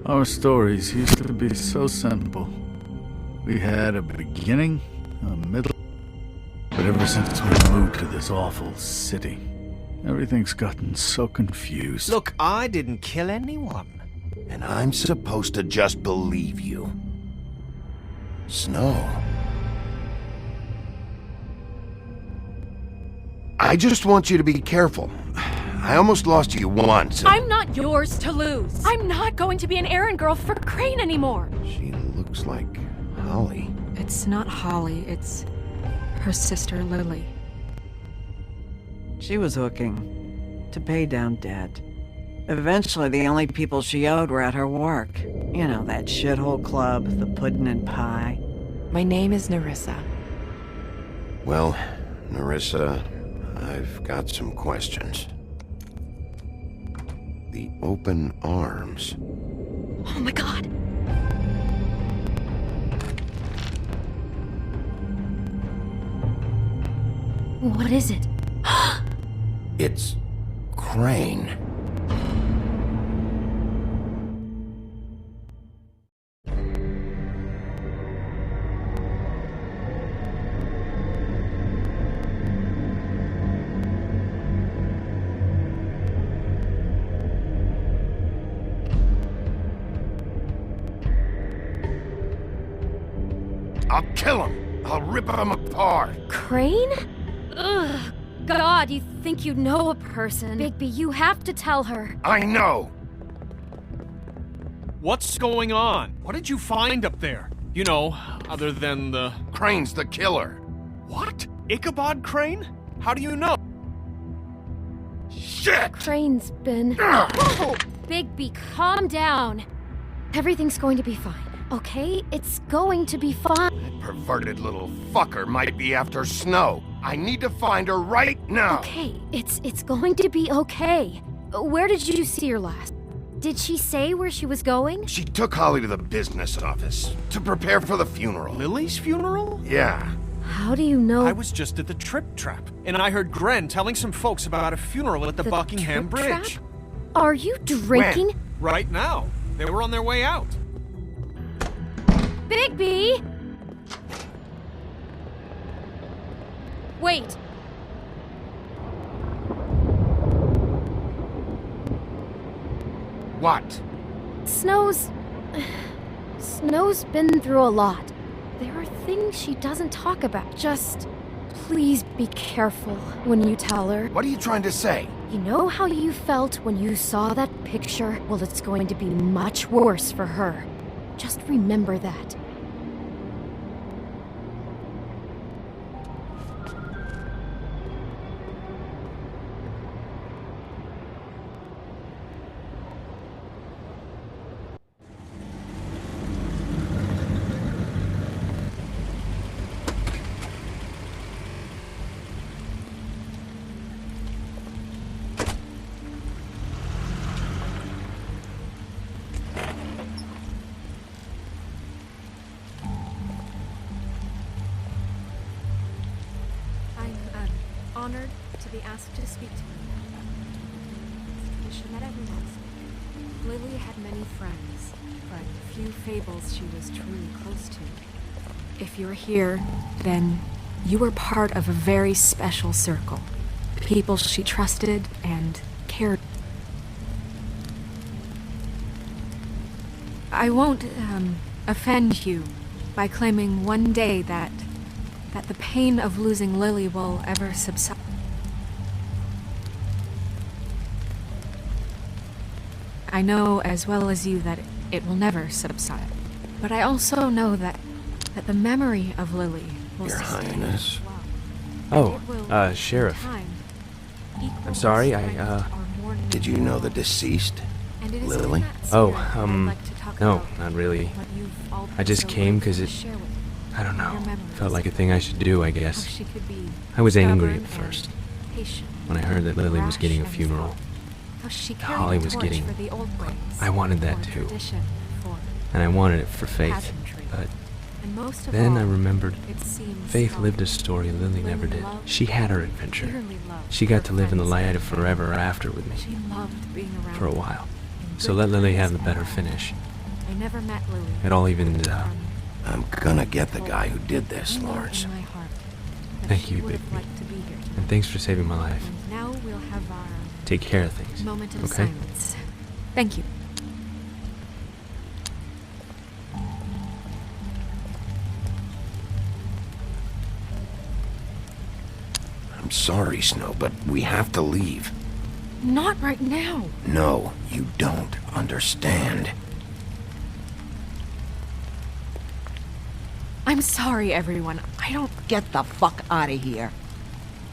Our stories used to be so simple. We had a beginning, a middle, but ever since we moved to this awful city, everything's gotten so confused. Look, I didn't kill anyone. And I'm supposed to just believe you. Snow. I just want you to be careful. I almost lost you once. I'm not yours to lose. I'm not going to be an errand girl for Crane anymore. She looks like Holly. It's not Holly, it's her sister Lily. She was hooking to pay down debt. Eventually, the only people she owed were at her work. You know, that shithole club, the puddin' and pie. My name is Nerissa. Well, Nerissa, I've got some questions. The open arms. Oh my god. What is it? It's Crane. I'll kill him. I'll rip him apart. Crane? Ugh. God, you think you know a person. Bigby, you have to tell her. I know. What's going on? What did you find up there? You know, other than the... Crane's the killer. What? Ichabod Crane? How do you know? Shit! Crane's been... Whoa! Bigby, calm down. Everything's going to be fine, okay? It's going to be fine. That perverted little fucker might be after Snow. I need to find her right now. Okay, it's going to be okay. Where did you see her last? Did she say where she was going? She took Holly to the business office to prepare for the funeral. Lily's funeral? Yeah. How do you know? I was just at the Trip Trap, and I heard Gren telling some folks about a funeral at the Buckingham Trip Bridge. Trap? Are you drinking? When? Right now. They were on their way out. Bigby! Wait. What? Snow's been through a lot. There are things she doesn't talk about. Just please be careful when you tell her. What are you trying to say? You know how you felt when you saw that picture? Well, it's going to be much worse for her. Just remember that. Honored to be asked to speak to you. It's a tradition that everyone speaks. Lily had many friends, but few fables she was truly close to. If you're here, then you were part of a very special circle. People she trusted and cared. I won't offend you by claiming one day that the pain of losing Lily will ever subside. I know as well as you that it will never subside. But I also know that the memory of Lily will Your sustain Highness. well. Oh, Sheriff. I'm sorry, Did you know the deceased? Lily? Oh, no, not really. I just came 'cause I don't know, felt like a thing I should do, I guess. I was angry at first, when I heard that Lily was getting a funeral. Holly was getting... I wanted that too. And I wanted it for Faith. But then I remembered Faith lived a story Lily never did. She had her adventure. She got to live in the light of forever after with me. For a while. So let Lily have the better finish. I never met Lily. it all evened out. I'm gonna get the guy who did this, I know Lawrence. in my heart that Thank she you, would have Bigby. liked to be here tonight. And thanks for saving my life. And now we'll have our Take care of things. moment of Okay? silence. Thank you. I'm sorry, Snow, but we have to leave. Not right now. No, you don't understand. I'm sorry, everyone. I don't... Get the fuck out of here.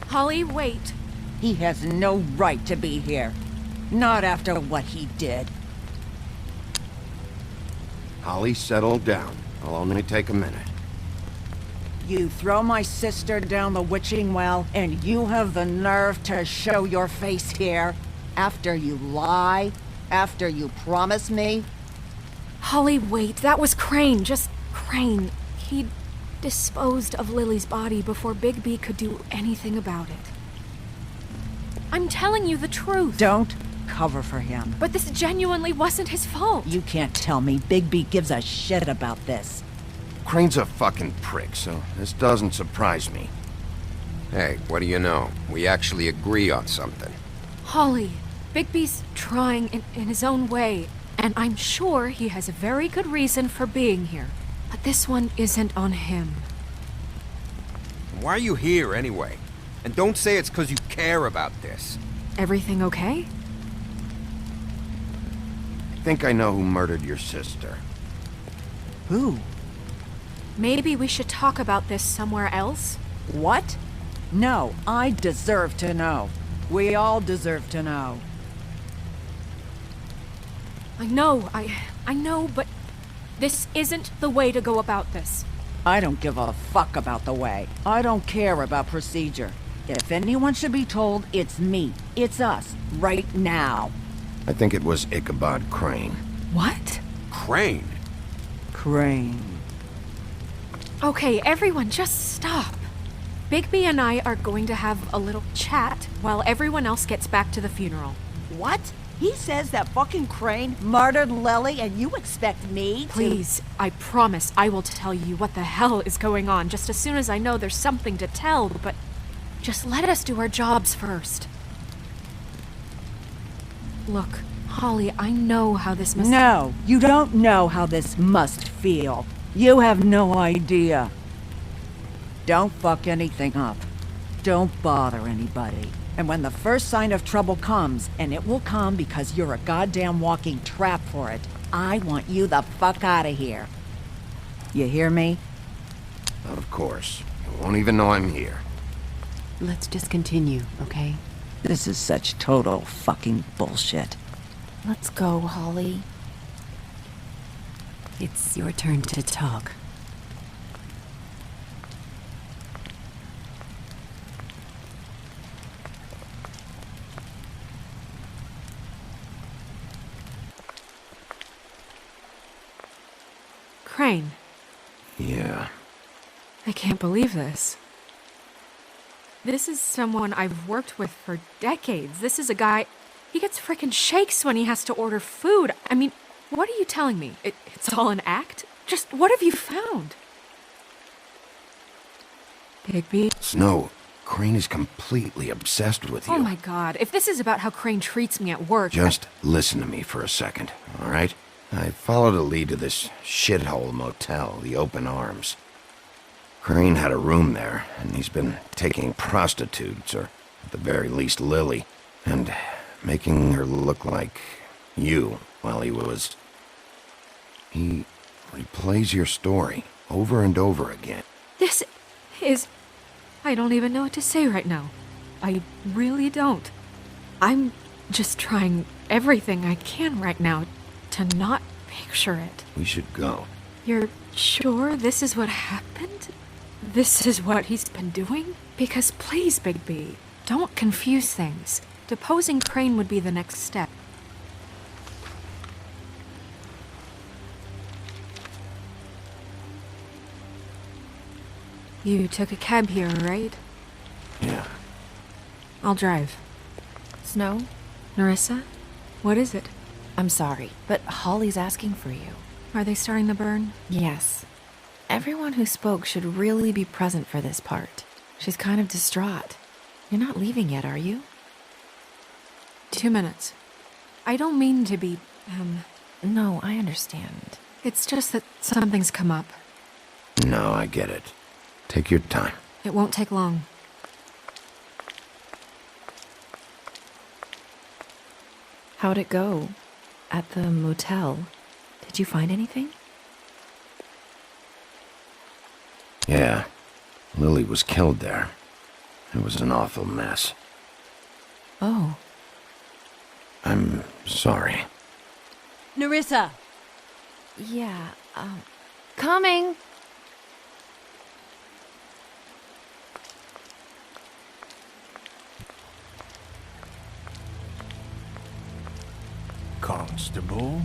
Holly, wait. He has no right to be here. Not after what he did. Holly, settle down. I'll only take a minute. You throw my sister down the witching well, and you have the nerve to show your face here? After you lie? After you promise me? Holly, wait. That was Crane. Just Crane. He disposed of Lily's body before Bigby could do anything about it. I'm telling you the truth. Don't cover for him. But this genuinely wasn't his fault. You can't tell me Bigby gives a shit about this. Crane's a fucking prick, so this doesn't surprise me. Hey, what do you know? We actually agree on something. Holly, Bigby's trying in his own way, and I'm sure he has a very good reason for being here. But this one isn't on him. Why are you here, anyway? And don't say it's because you care about this. Everything okay? I think I know who murdered your sister. Who? Maybe we should talk about this somewhere else? What? No, I deserve to know. We all deserve to know. I know, but this isn't the way to go about this. I don't give a fuck about the way. I don't care about procedure. If anyone should be told, it's me. It's us. Right now. I think it was Ichabod Crane. What? Crane? Crane. Okay, everyone, just stop. Bigby and I are going to have a little chat while everyone else gets back to the funeral. What? He says that fucking Crane murdered Lily and you expect me to... Please, I promise I will tell you what the hell is going on just as soon as I know there's something to tell, but just let us do our jobs first. Look, Holly, I know how this must... No, you don't know how this must feel. You have no idea. Don't fuck anything up. Don't bother anybody. And when the first sign of trouble comes, and it will come because you're a goddamn walking trap for it, I want you the fuck out of here. You hear me? Of course. You won't even know I'm here. Let's just continue, okay? This is such total fucking bullshit. Let's go, Holly. It's your turn to talk. Crane, Yeah. I can't believe this. This is someone I've worked with for decades. This is a guy... He gets frickin' shakes when he has to order food. I mean, what are you telling me? It's all an act? Just what have you found? Bigby? Snow, Crane is completely obsessed with you. Oh my god, if this is about how Crane treats me at work... Just listen to me for a second, all right? I followed a lead to this shithole motel, the Open Arms. Crane had a room there, and he's been taking prostitutes, or at the very least Lily, and making her look like you while he was... He replays your story over and over again. This is... I don't even know what to say right now. I really don't. I'm just trying everything I can right now to not picture it. We should go. You're sure this is what happened? This is what he's been doing? Because please, Bigby, don't confuse things. Deposing Crane would be the next step. You took a cab here, right? Yeah. I'll drive. Snow? Narissa? What is it? I'm sorry, but Holly's asking for you. Are they starting the burn? Yes. Everyone who spoke should really be present for this part. She's kind of distraught. You're not leaving yet, are you? 2 minutes. I don't mean to be, No, I understand. It's just that something's come up. No, I get it. Take your time. It won't take long. How'd it go? At the motel? Did you find anything? Yeah. Lily was killed there. It was an awful mess. Oh. I'm sorry. Nerissa! Yeah, coming! Constable?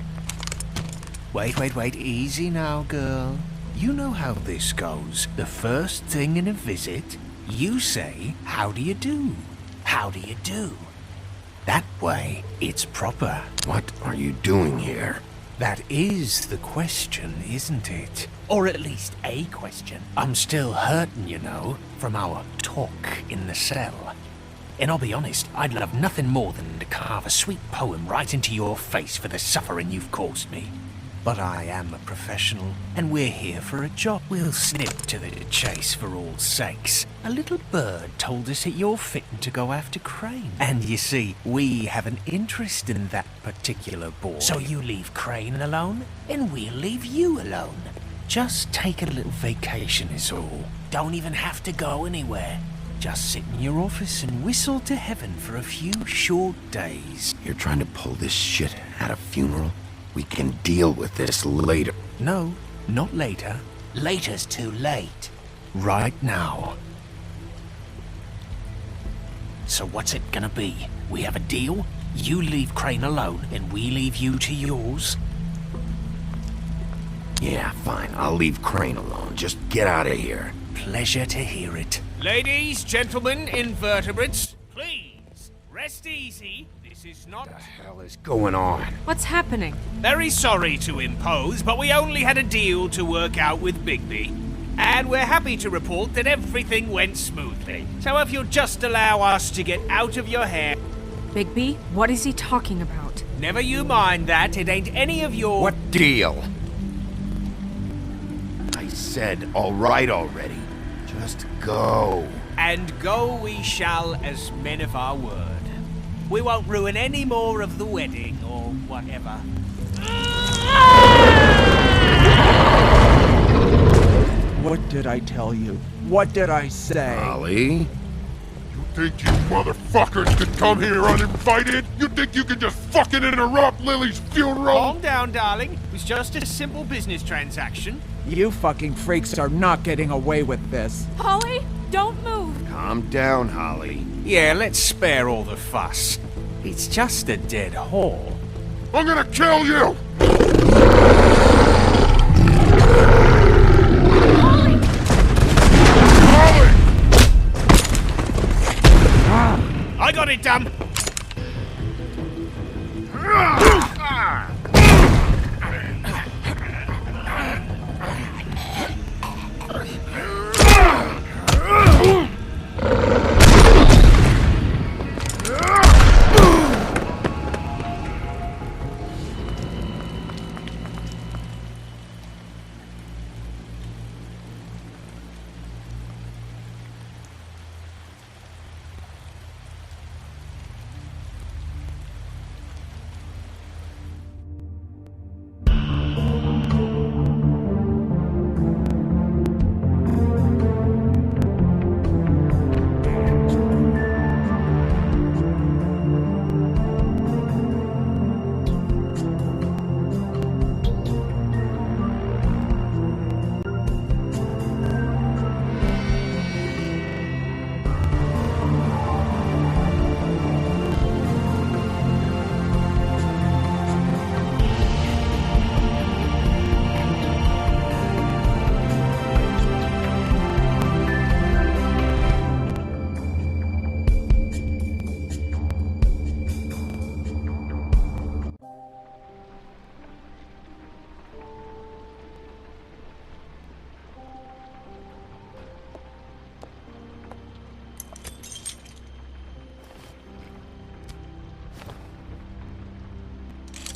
Wait, easy now, girl. You know how this goes. The first thing in a visit, you say, "How do you do? How do you do?" That way, it's proper. What are you doing here? That is the question, isn't it? Or at least a question. I'm still hurting, you know, from our talk in the cell. And I'll be honest, I'd love nothing more than to carve a sweet poem right into your face for the suffering you've caused me. But I am a professional, and we're here for a job. We'll snip to the chase for all sakes. A little bird told us that you're fitting to go after Crane. And you see, we have an interest in that particular boy. So you leave Crane alone, and we'll leave you alone. Just take a little vacation is all. Don't even have to go anywhere. Just sit in your office and whistle to heaven for a few short days. You're trying to pull this shit at a funeral? We can deal with this later. No, not later. Later's too late. Right now. So what's it gonna be? We have a deal? You leave Crane alone, and we leave you to yours? Yeah, fine. I'll leave Crane alone. Just get out of here. Pleasure to hear it. Ladies, gentlemen, invertebrates, please, rest easy. This is not... What the hell is going on? What's happening? Very sorry to impose, but we only had a deal to work out with Bigby. And we're happy to report that everything went smoothly. So if you'll just allow us to get out of your hair... Bigby, what is he talking about? Never you mind that, it ain't any of your... What deal? I said all right already. Just go. And go we shall as men of our word. We won't ruin any more of the wedding or whatever. What did I tell you? What did I say? Ollie? You think you motherfuckers could come here uninvited? You think you can just fucking interrupt Lily's funeral? Calm down, darling. It was just a simple business transaction. You fucking freaks are not getting away with this. Holly, don't move! Calm down, Holly. Yeah, let's spare all the fuss. It's just a dead whore. I'm gonna kill you! Holly! Holly! I got it done!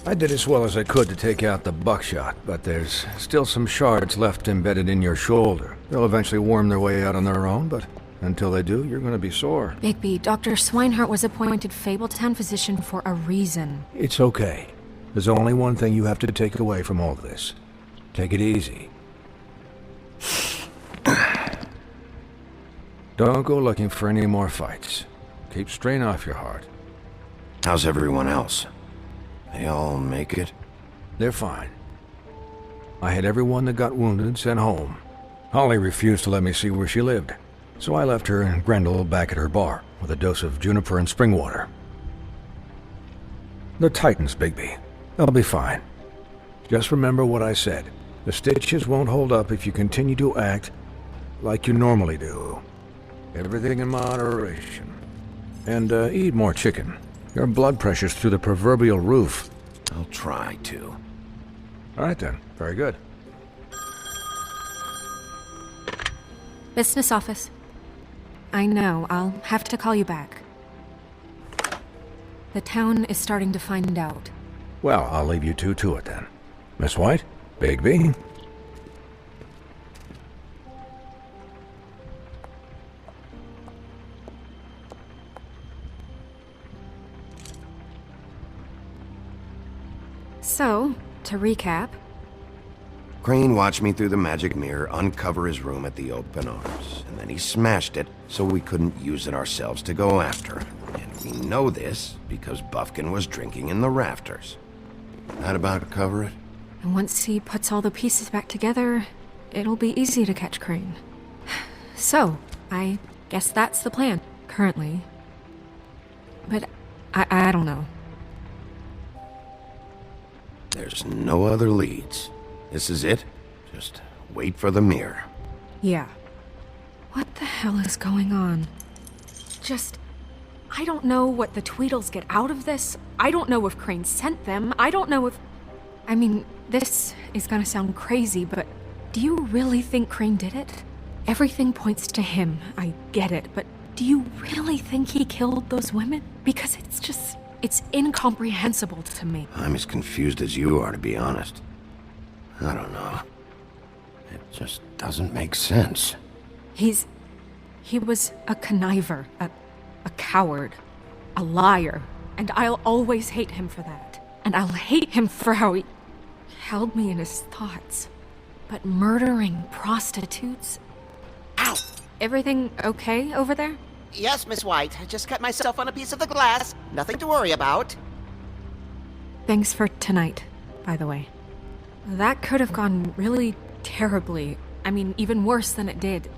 I did as well as I could to take out the buckshot, but there's still some shards left embedded in your shoulder. They'll eventually worm their way out on their own, but until they do, you're gonna be sore. Bigby, Dr. Swinehart was appointed Fabletown physician for a reason. It's okay. There's only one thing you have to take away from all this. Take it easy. Don't go looking for any more fights. Keep strain off your heart. How's everyone else? They all make it? They're fine. I had everyone that got wounded sent home. Holly refused to let me see where she lived, so I left her and Grendel back at her bar with a dose of juniper and spring water. They're Titans, Bigby. They'll be fine. Just remember what I said. The stitches won't hold up if you continue to act like you normally do. Everything in moderation. And eat more chicken. Your blood pressure's through the proverbial roof. I'll try to. All right then. Very good. Business office. I know, I'll have to call you back. The town is starting to find out. Well, I'll leave you two to it then. Miss White? Bigby? So, to recap... Crane watched me through the magic mirror uncover his room at the open arms, and then he smashed it so we couldn't use it ourselves to go after him. And we know this because Buffkin was drinking in the rafters. That about cover it? And once he puts all the pieces back together, it'll be easy to catch Crane. So, I guess that's the plan, currently. But I don't know. There's no other leads. This is it. Just wait for the mirror. Yeah. What the hell is going on? I don't know what the Tweedles get out of this. I don't know if Crane sent them. I don't know if... I mean, this is gonna sound crazy, but do you really think Crane did it? Everything points to him. I get it, but do you really think he killed those women? Because it's incomprehensible to me. I'm as confused as you are, to be honest. I don't know. It just doesn't make sense. He was a conniver, a coward, a liar, and I'll always hate him for that. And I'll hate him for how he held me in his thoughts. But murdering prostitutes? Ow! Everything okay over there? Yes, Miss White. I just cut myself on a piece of the glass. Nothing to worry about. Thanks for tonight, by the way. That could have gone really terribly. I mean, even worse than it did.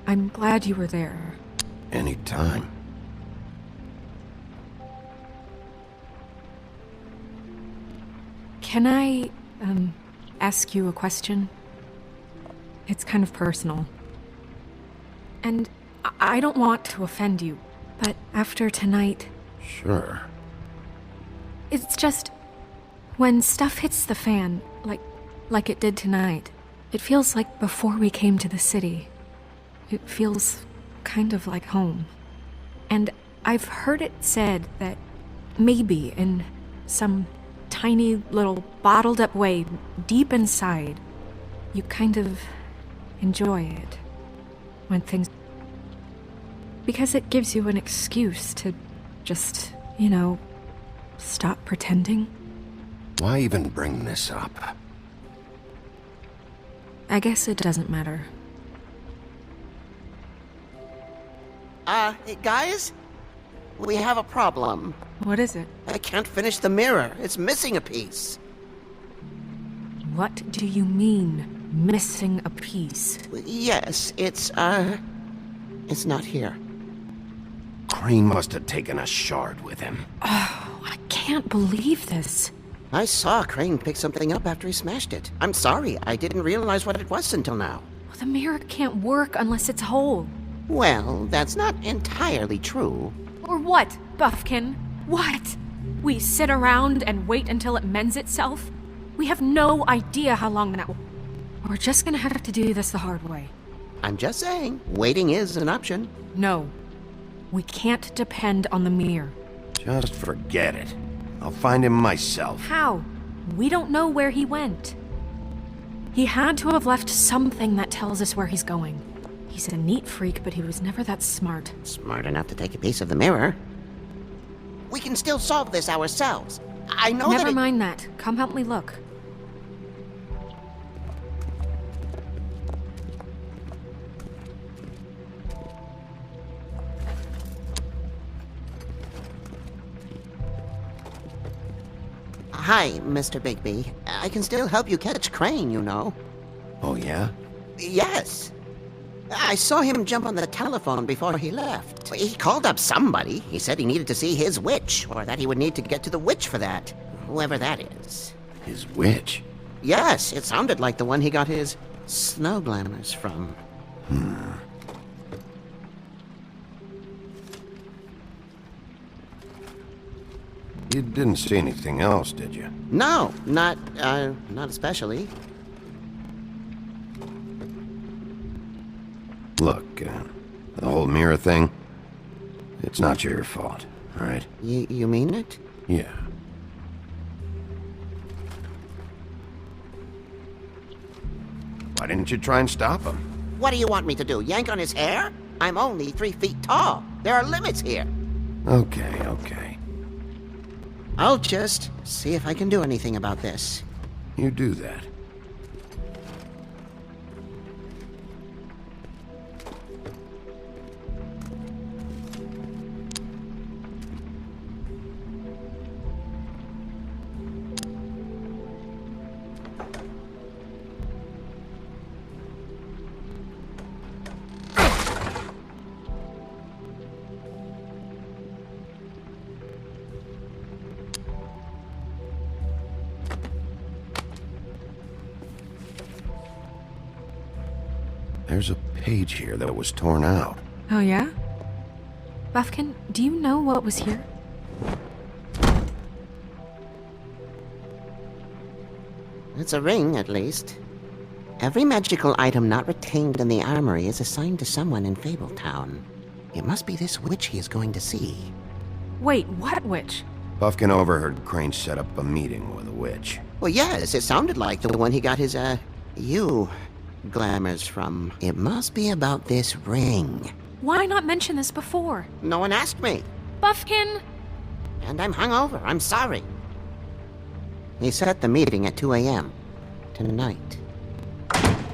I'm glad you were there. Anytime. Can I, ask you a question? It's kind of personal. And I don't want to offend you, but after tonight... Sure. It's just... when stuff hits the fan, like it did tonight, it feels like before we came to the city. It feels kind of like home. And I've heard it said that maybe in some tiny little bottled up way deep inside, you kind of enjoy it when things... because it gives you an excuse to just, stop pretending. Why even bring this up? I guess it doesn't matter. Hey, guys? We have a problem. What is it? I can't finish the mirror. It's missing a piece. What do you mean, missing a piece? Yes, it's not here. Crane must have taken a shard with him. Oh, I can't believe this. I saw Crane pick something up after he smashed it. I'm sorry, I didn't realize what it was until now. Well, the mirror can't work unless it's whole. Well, that's not entirely true. Or what, Buffkin? What? We sit around and wait until it mends itself? We have no idea how long that will... We're just gonna have to do this the hard way. I'm just saying, waiting is an option. No. We can't depend on the mirror. Just forget it. I'll find him myself. How? We don't know where he went. He had to have left something that tells us where he's going. He's a neat freak, but he was never that smart. Smart enough to take a piece of the mirror. We can still solve this ourselves. I know Never mind that. Come help me look. Hi, Mr. Bigby. I can still help you catch Crane, you know. Oh, yeah? Yes. I saw him jump on the telephone before he left. He called up somebody. He said he needed to see his witch, or that he would need to get to the witch for that. Whoever that is. His witch? Yes, it sounded like the one he got his snow glamours from. You didn't see anything else, did you? No, not especially. Look, the whole mirror thing, it's not your fault, all right? You mean it? Yeah. Why didn't you try and stop him? What do you want me to do, yank on his hair? I'm only 3 feet tall. There are limits here. Okay. I'll just see if I can do anything about this. You do that. There's a page here that was torn out. Oh, yeah? Buffkin, do you know what was here? It's a ring, at least. Every magical item not retained in the armory is assigned to someone in Fabletown. It must be this witch he is going to see. Wait, what witch? Buffkin overheard Crane set up a meeting with a witch. Well, yes, it sounded like the one he got his, glamours from. It must be about this ring. Why not mention this before? No one asked me. Buffkin! And I'm hungover. I'm sorry. He set the meeting at 2 a.m. tonight.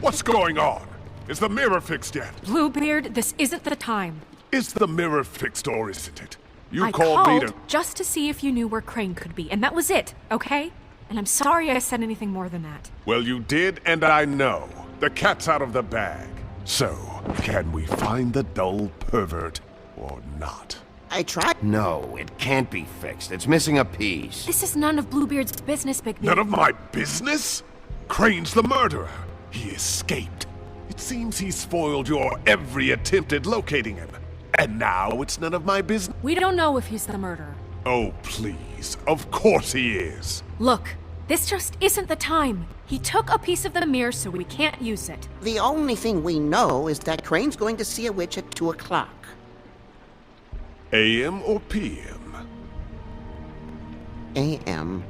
What's going on? Is the mirror fixed yet? Bluebeard, this isn't the time. Is the mirror fixed or isn't it? You I called me to... just to see if you knew where Crane could be, and that was it, okay? And I'm sorry I said anything more than that. Well, you did, and I know. The cat's out of the bag. So, can we find the dull pervert or not? I tried. No, it can't be fixed. It's missing a piece. This is none of Bluebeard's business, Bigby. None of my business? Crane's the murderer. He escaped. It seems he spoiled your every attempt at locating him. And now it's none of my business. We don't know if he's the murderer. Oh, please. Of course he is. Look, this just isn't the time. He took a piece of the mirror, so we can't use it. The only thing we know is that Crane's going to see a witch at 2 o'clock. AM or PM? AM.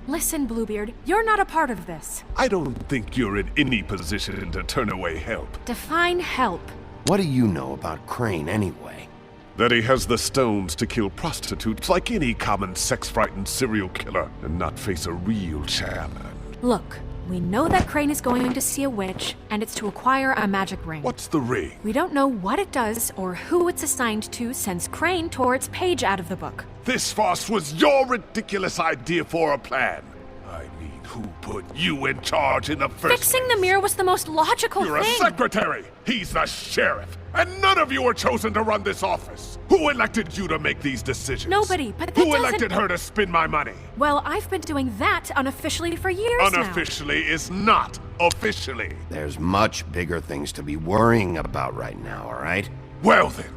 Listen, Bluebeard, you're not a part of this. I don't think you're in any position to turn away help. Define help. What do you know about Crane, anyway? That he has the stones to kill prostitutes like any common sex-frightened serial killer and not face a real challenge. Look, we know that Crane is going to see a witch, and it's to acquire a magic ring. What's the ring? We don't know what it does or who it's assigned to since Crane tore its page out of the book. This farce was your ridiculous idea for a plan. I mean, who put you in charge in the first Fixing the mirror was the most logical You're thing. a secretary. He's the sheriff. And none of you were chosen to run this office. Who elected you to make these decisions? Nobody, but that Who doesn't... elected her to spend my money? Well, I've been doing that unofficially for years now. Unofficially is not officially. There's much bigger things to be worrying about right now, all right? Well then,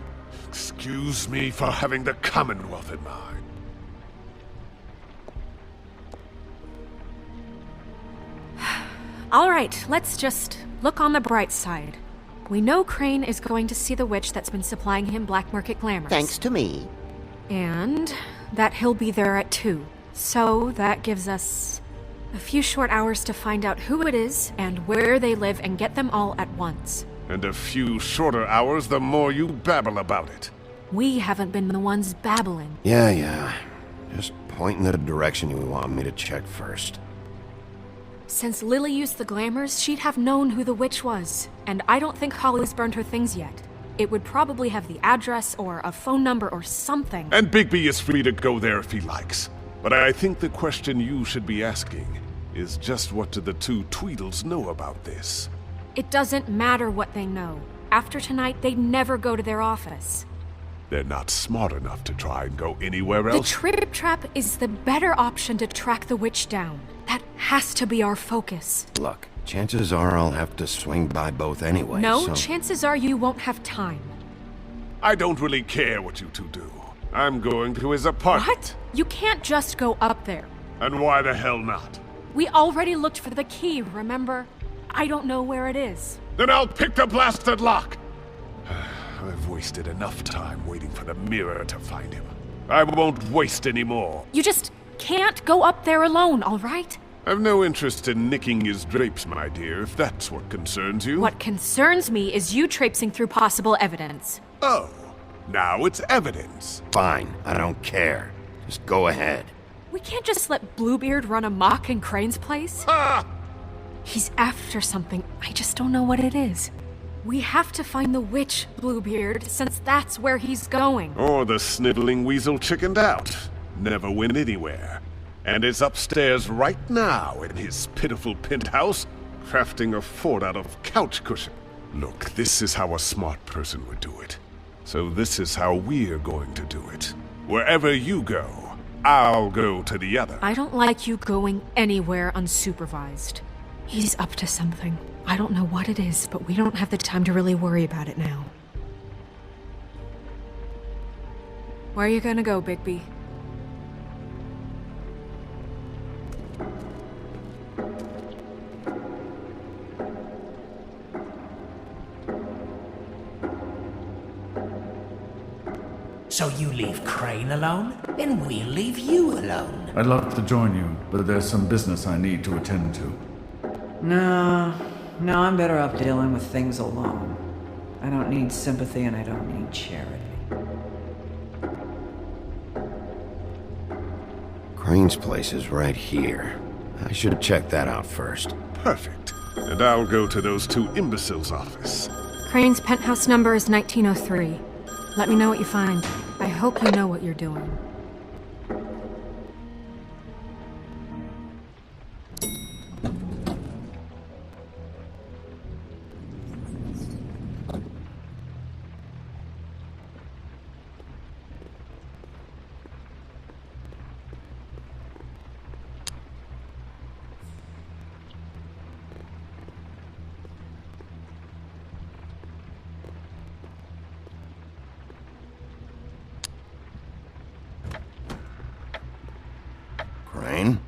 excuse me for having the Commonwealth in mind. All right, let's just look on the bright side. We know Crane is going to see the witch that's been supplying him black market glamours. Thanks to me. And that he'll be there at 2. So that gives us a few short hours to find out who it is and where they live and get them all at once. And a few shorter hours the more you babble about it. We haven't been the ones babbling. Yeah. Just point in the direction you want me to check first. Since Lily used the glamours, she'd have known who the witch was. And I don't think Holly's burned her things yet. It would probably have the address or a phone number or something. And Bigby is free to go there if he likes. But I think the question you should be asking is just what do the two Tweedles know about this? It doesn't matter what they know. After tonight, they'd never go to their office. They're not smart enough to try and go anywhere else. The Trip Trap is the better option to track the witch down. That has to be our focus. Look, chances are I'll have to swing by both anyway, No, so... chances are you won't have time. I don't really care what you two do. I'm going to his apartment. What? You can't just go up there. And why the hell not? We already looked for the key, remember? I don't know where it is. Then I'll pick the blasted lock! I've wasted enough time waiting for the mirror to find him. I won't waste any more. You just can't go up there alone, all right? I've no interest in nicking his drapes, my dear, if that's what concerns you. What concerns me is you traipsing through possible evidence. Oh, now it's evidence. Fine, I don't care. Just go ahead. We can't just let Bluebeard run amok in Crane's place. Ha! He's after something. I just don't know what it is. We have to find the witch, Bluebeard, since that's where he's going. Or the sniveling weasel chickened out. Never went anywhere. And is upstairs right now in his pitiful penthouse, crafting a fort out of couch cushion. Look, this is how a smart person would do it. So this is how we're going to do it. Wherever you go, I'll go to the other. I don't like you going anywhere unsupervised. He's up to something. I don't know what it is, but we don't have the time to really worry about it now. Where are you gonna go, Bigby? So you leave Crane alone, and we'll leave you alone. I'd love to join you, but there's some business I need to attend to. No, I'm better off dealing with things alone. I don't need sympathy and I don't need charity. Crane's place is right here. I should check that out first. Perfect. And I'll go to those two imbeciles' office. Crane's penthouse number is 1903. Let me know what you find. I hope you know what you're doing. Crane?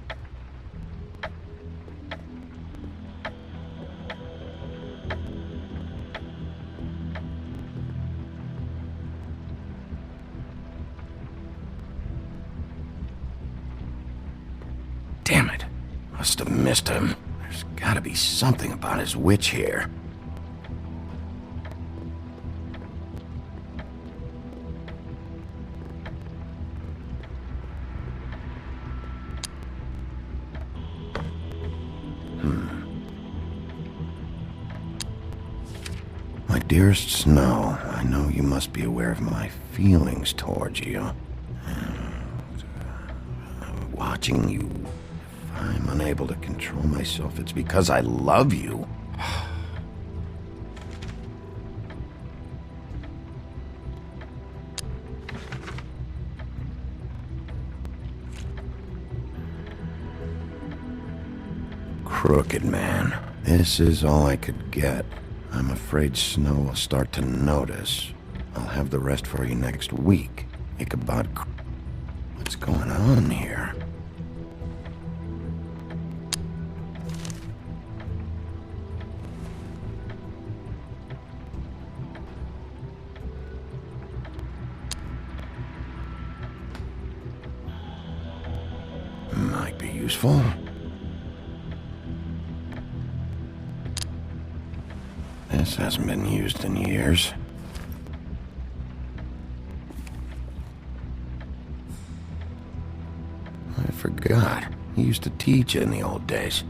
Damn it. Must have missed him. There's gotta be something about his witch here. My dearest Snow, I know you must be aware of my feelings towards you. Watching you, if I'm unable to control myself, it's because I love you. Crooked man. This is all I could get. I'm afraid Snow will start to notice. I'll have the rest for you next week. Ichabod... What's going on here? might be useful. This hasn't been used in years. I forgot. He used to teach in the old days.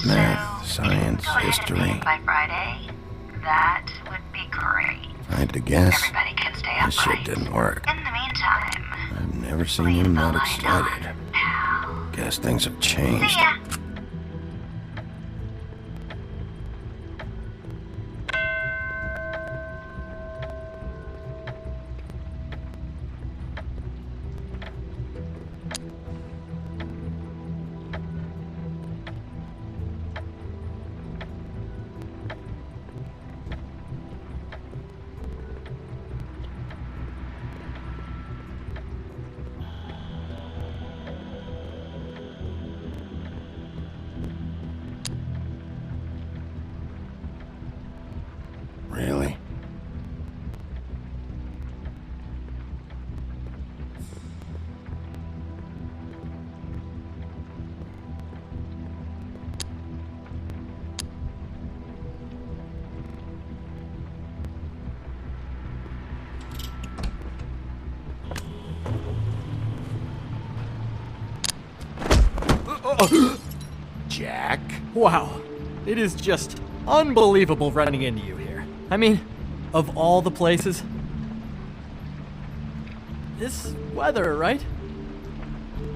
Math, science, history. By Friday, that would be great. If I had to guess, Everybody can stay up this shit late. didn't work. In the meantime, I've never seen him that excited. Guess things have changed. see ya. Really? Jack? Wow. It is just unbelievable running into you here. I mean, of all the places. This weather, right?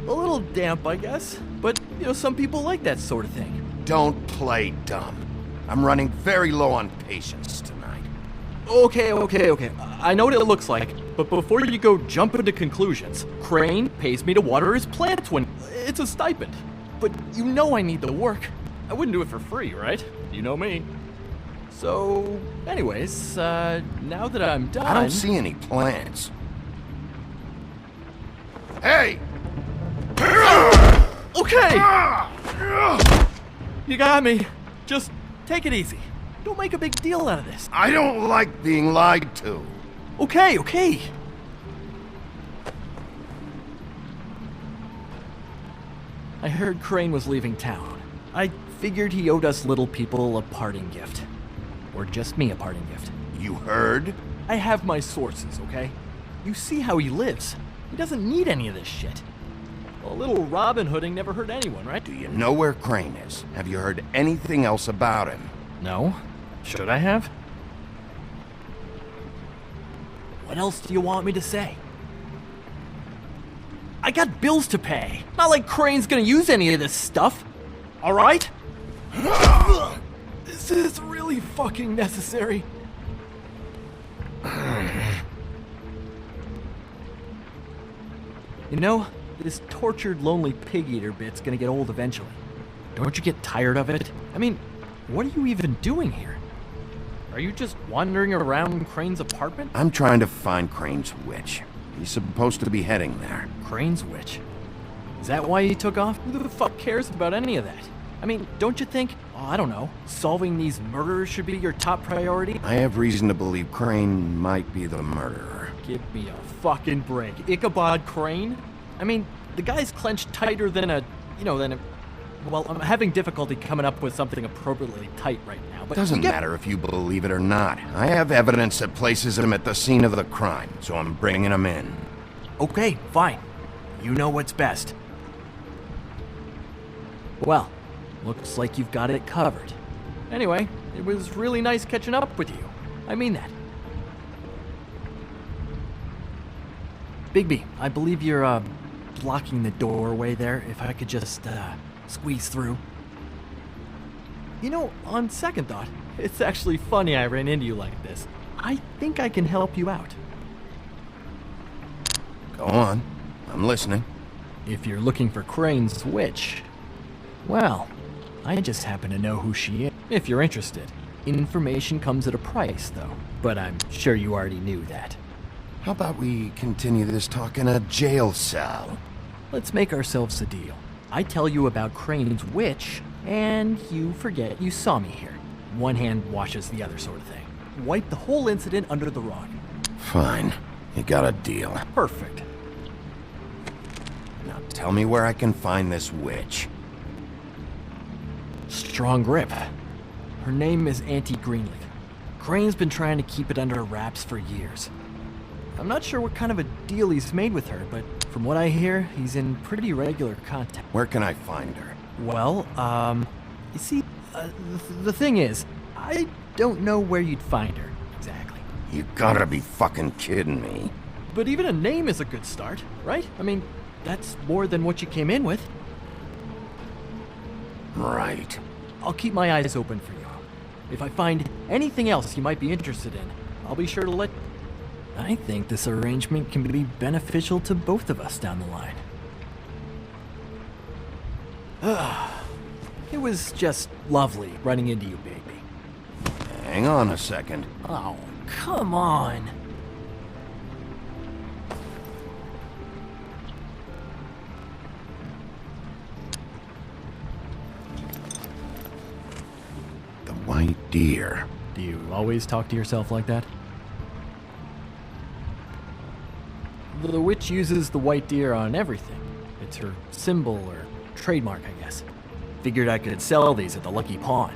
A little damp, I guess. But, some people like that sort of thing. Don't play dumb. I'm running very low on patience tonight. Okay. I know what it looks like, but before you go jumping to conclusions, Crane pays me to water his plants when it's a stipend. But I need the work. I wouldn't do it for free, right? You know me. So, anyways, now that I'm done... I don't see any plants. Hey! Okay! You got me. Just take it easy. Don't make a big deal out of this. I don't like being lied to. Okay. I heard Crane was leaving town. I figured he owed us little people a parting gift. Or just me a parting gift. You heard? I have my sources, okay? You see how he lives. He doesn't need any of this shit. A little Robin Hooding never hurt anyone, right? Do you know where Crane is? Have you heard anything else about him? No. Should I have? What else do you want me to say? I got bills to pay. Not like Crane's gonna use any of this stuff. Alright? This is really fucking necessary. This tortured, lonely pig-eater bit's gonna get old eventually. Don't you get tired of it? I mean, what are you even doing here? Are you just wandering around Crane's apartment? I'm trying to find Crane's witch. He's supposed to be heading there. Crane's witch? Is that why he took off? Who the fuck cares about any of that? I mean, don't you think, I don't know, solving these murders should be your top priority? I have reason to believe Crane might be the murderer. Give me a fucking break. Ichabod Crane? I mean, the guy's clenched tighter than well, I'm having difficulty coming up with something appropriately tight right now, but... Doesn't matter if you believe it or not. I have evidence that places him at the scene of the crime, so I'm bringing him in. Okay, fine. You know what's best. Well, looks like you've got it covered. Anyway, it was really nice catching up with you. I mean that. Bigby, I believe you're, blocking the doorway there. If I could just, squeeze through. On second thought, it's actually funny I ran into you like this. I think I can help you out. Go on. I'm listening. If you're looking for Crane's witch, well, I just happen to know who she is, if you're interested. Information comes at a price, though. But I'm sure you already knew that. How about we continue this talk in a jail cell? Let's make ourselves a deal. I tell you about Crane's witch, and you forget you saw me here. One hand washes the other sort of thing. Wipe the whole incident under the rug. Fine. You got a deal. Perfect. Now tell me where I can find this witch. Strong grip. Her name is Auntie Greenleaf. Crane's been trying to keep it under wraps for years. I'm not sure what kind of a deal he's made with her, but from what I hear, he's in pretty regular contact. Where can I find her? Well, you see, the thing is, I don't know where you'd find her, exactly. You gotta be fucking kidding me. But even a name is a good start, right? I mean, that's more than what you came in with. Right. I'll keep my eyes open for you. If I find anything else you might be interested in, I'll be sure to let... I think this arrangement can be beneficial to both of us down the line. It was just lovely running into you, baby. Hang on a second. Oh, come on. The white deer. Do you always talk to yourself like that? The witch uses the white deer on everything. It's her symbol or trademark, I guess. Figured I could sell these at the Lucky Pawn.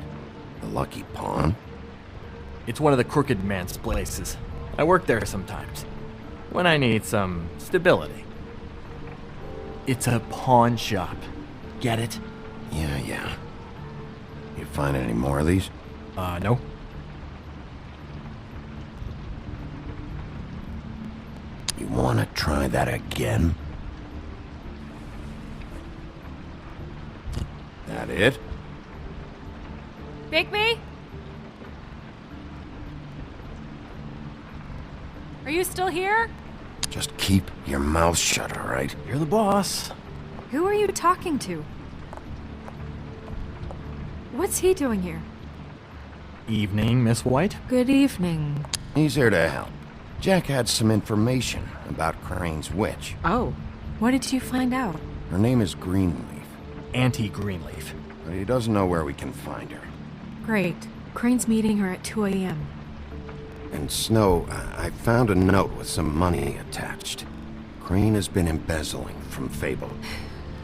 The Lucky Pawn? It's one of the crooked man's places. I work there sometimes, when I need some stability. It's a pawn shop. Get it? Yeah. You find any more of these? No. You wanna try that again? That it? Bigby? Are you still here? Just keep your mouth shut, all right? You're the boss. Who are you talking to? What's he doing here? Evening, Miss White. Good evening. He's here to help. Jack had some information about Crane's witch. Oh, what did you find out? Her name is Greenleaf. Auntie Greenleaf. But he doesn't know where we can find her. Great. Crane's meeting her at 2 a.m. And Snow, I found a note with some money attached. Crane has been embezzling from Fable.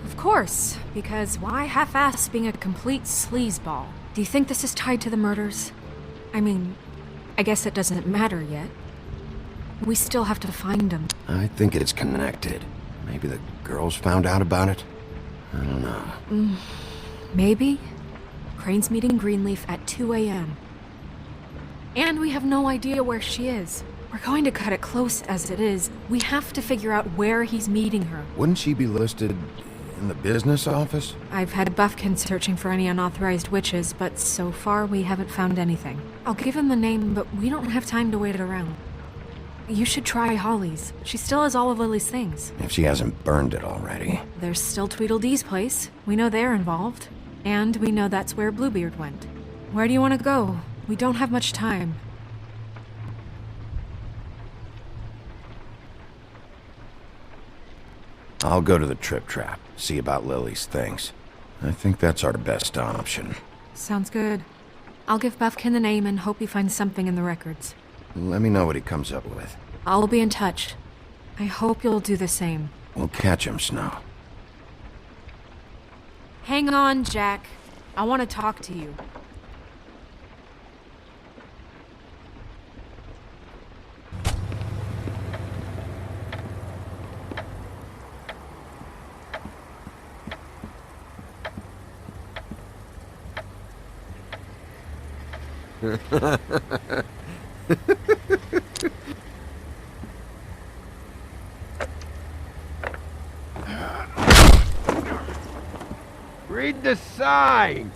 Of course, because why half-ass being a complete sleazeball? Do you think this is tied to the murders? I mean, I guess it doesn't matter yet. We still have to find him. I think it's connected. Maybe the girls found out about it? I don't know. Maybe? Crane's meeting Greenleaf at 2 a.m. And we have no idea where she is. We're going to cut it close as it is. We have to figure out where he's meeting her. Wouldn't she be listed in the business office? I've had Buffkin searching for any unauthorized witches, but so far we haven't found anything. I'll give him the name, but we don't have time to wait around. You should try Holly's. She still has all of Lily's things. If she hasn't burned it already. There's still Tweedledee's place. We know they're involved. And we know that's where Bluebeard went. Where do you want to go? We don't have much time. I'll go to the Trip Trap, see about Lily's things. I think that's our best option. Sounds good. I'll give Buffkin the name and hope he finds something in the records. Let me know what he comes up with. I'll be in touch. I hope you'll do the same. We'll catch him, Snow. Hang on, Jack. I want to talk to you. Read the sign!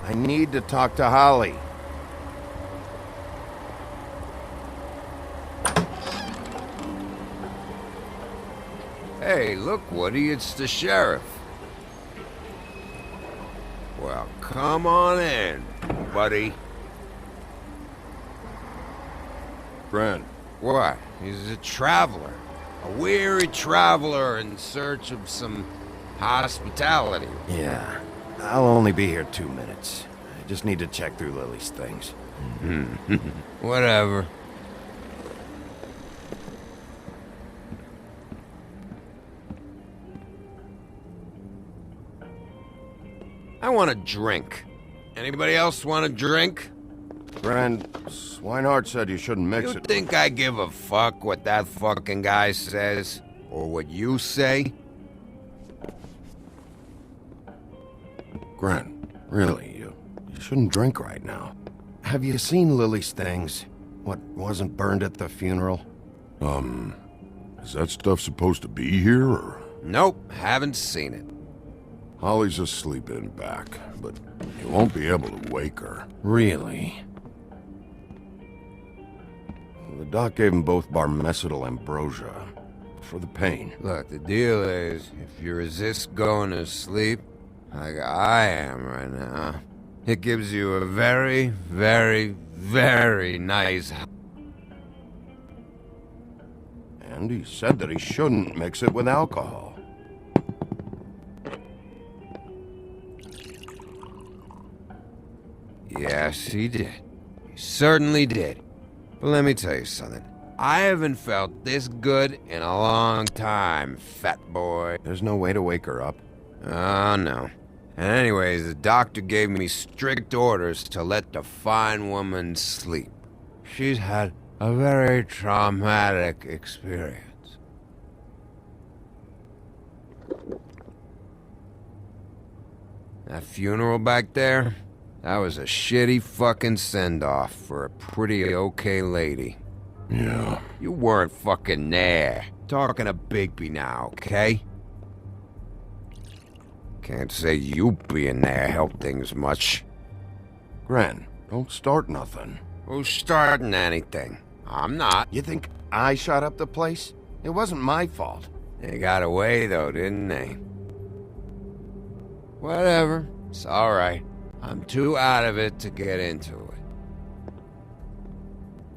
I need to talk to Holly. Hey, look, Woody, it's the sheriff. Well, come on in, buddy. Grant. What? He's a traveler. A weary traveler in search of some hospitality. Yeah. I'll only be here 2 minutes. I just need to check through Lily's things. Whatever. I want a drink. Anybody else want a drink? Grand, Swinehart said you shouldn't mix You it. think I give a fuck what that fucking guy says? Or what you say? Grant, really, you shouldn't drink right now. Have you seen Lily's things? What wasn't burned at the funeral? Is that stuff supposed to be here, or? Nope, haven't seen it. Holly's asleep in back, but you won't be able to wake her. Really? The doc gave them both Barmecidal ambrosia for the pain. Look, the deal is, if you resist going to sleep, like I am right now, it gives you a very, very, very nice... And he said that he shouldn't mix it with alcohol. Yes, he did. He certainly did. But let me tell you something. I haven't felt this good in a long time, fat boy. There's no way to wake her up. Oh, no. And anyways, the doctor gave me strict orders to let the fine woman sleep. She's had a very traumatic experience. That funeral back there? That was a shitty fucking send-off for a pretty okay lady. Yeah. You weren't fucking there. Talking to Bigby now, okay? Can't say you being there helped things much. Gran, don't start nothing. Who's starting anything? I'm not. You think I shot up the place? It wasn't my fault. They got away though, didn't they? Whatever. It's alright. I'm too out of it to get into it.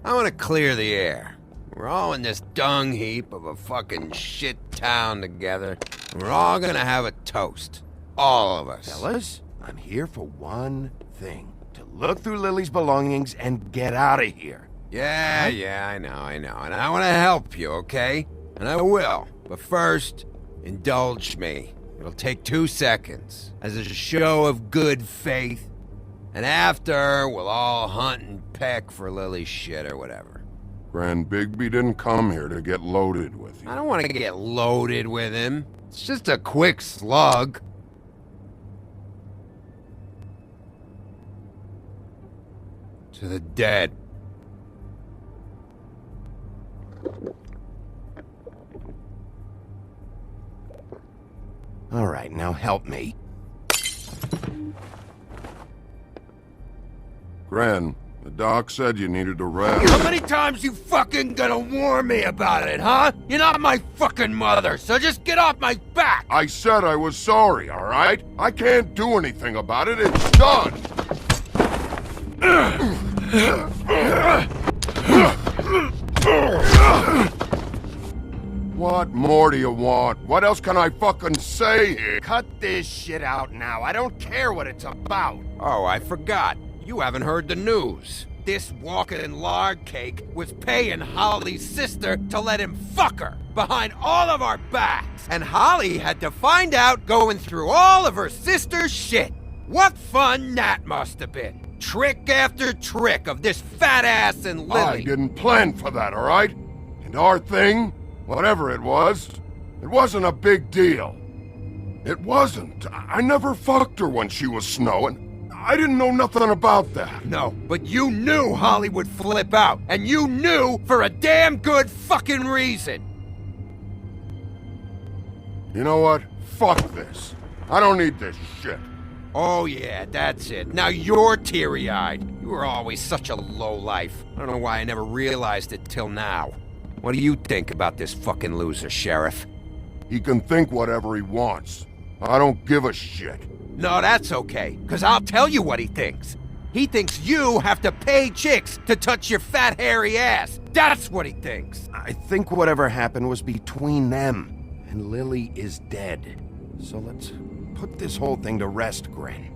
I want to clear the air. We're all in this dung heap of a fucking shit town together. We're all gonna have a toast. All of us. Fellas, I'm here for one thing. To look through Lily's belongings and get out of here. Yeah, I know. And I want to help you, okay? And I will. But first, indulge me. It'll take 2 seconds. As a show of good faith. And after, we'll all hunt and peck for Lily's shit or whatever. Gran, Bigby didn't come here to get loaded with you. I don't want to get loaded with him. It's just a quick slug. To the dead. All right, now help me. Gran, the doc said you needed a rest. How many times you fucking gonna warn me about it, huh? You're not my fucking mother, so just get off my back! I said I was sorry, all right? I can't do anything about it. It's done! What more do you want? What else can I fucking say here? Cut this shit out now. I don't care what it's about. Oh, I forgot. You haven't heard the news. This walking lard cake was paying Holly's sister to let him fuck her behind all of our backs. And Holly had to find out going through all of her sister's shit. What fun that must have been. Trick after trick of this fat ass and Lily. I didn't plan for that, all right? And our thing, whatever it wasn't a big deal. It wasn't. I never fucked her when she was snowing. I didn't know nothing about that. No, but you knew Holly would flip out. And you knew for a damn good fucking reason. You know what? Fuck this. I don't need this shit. Oh yeah, that's it. Now you're teary-eyed. You were always such a lowlife. I don't know why I never realized it till now. What do you think about this fucking loser, Sheriff? He can think whatever he wants. I don't give a shit. No, that's okay, because I'll tell you what he thinks. He thinks you have to pay chicks to touch your fat, hairy ass. That's what he thinks. I think whatever happened was between them. And Lily is dead. So let's put this whole thing to rest, Gren.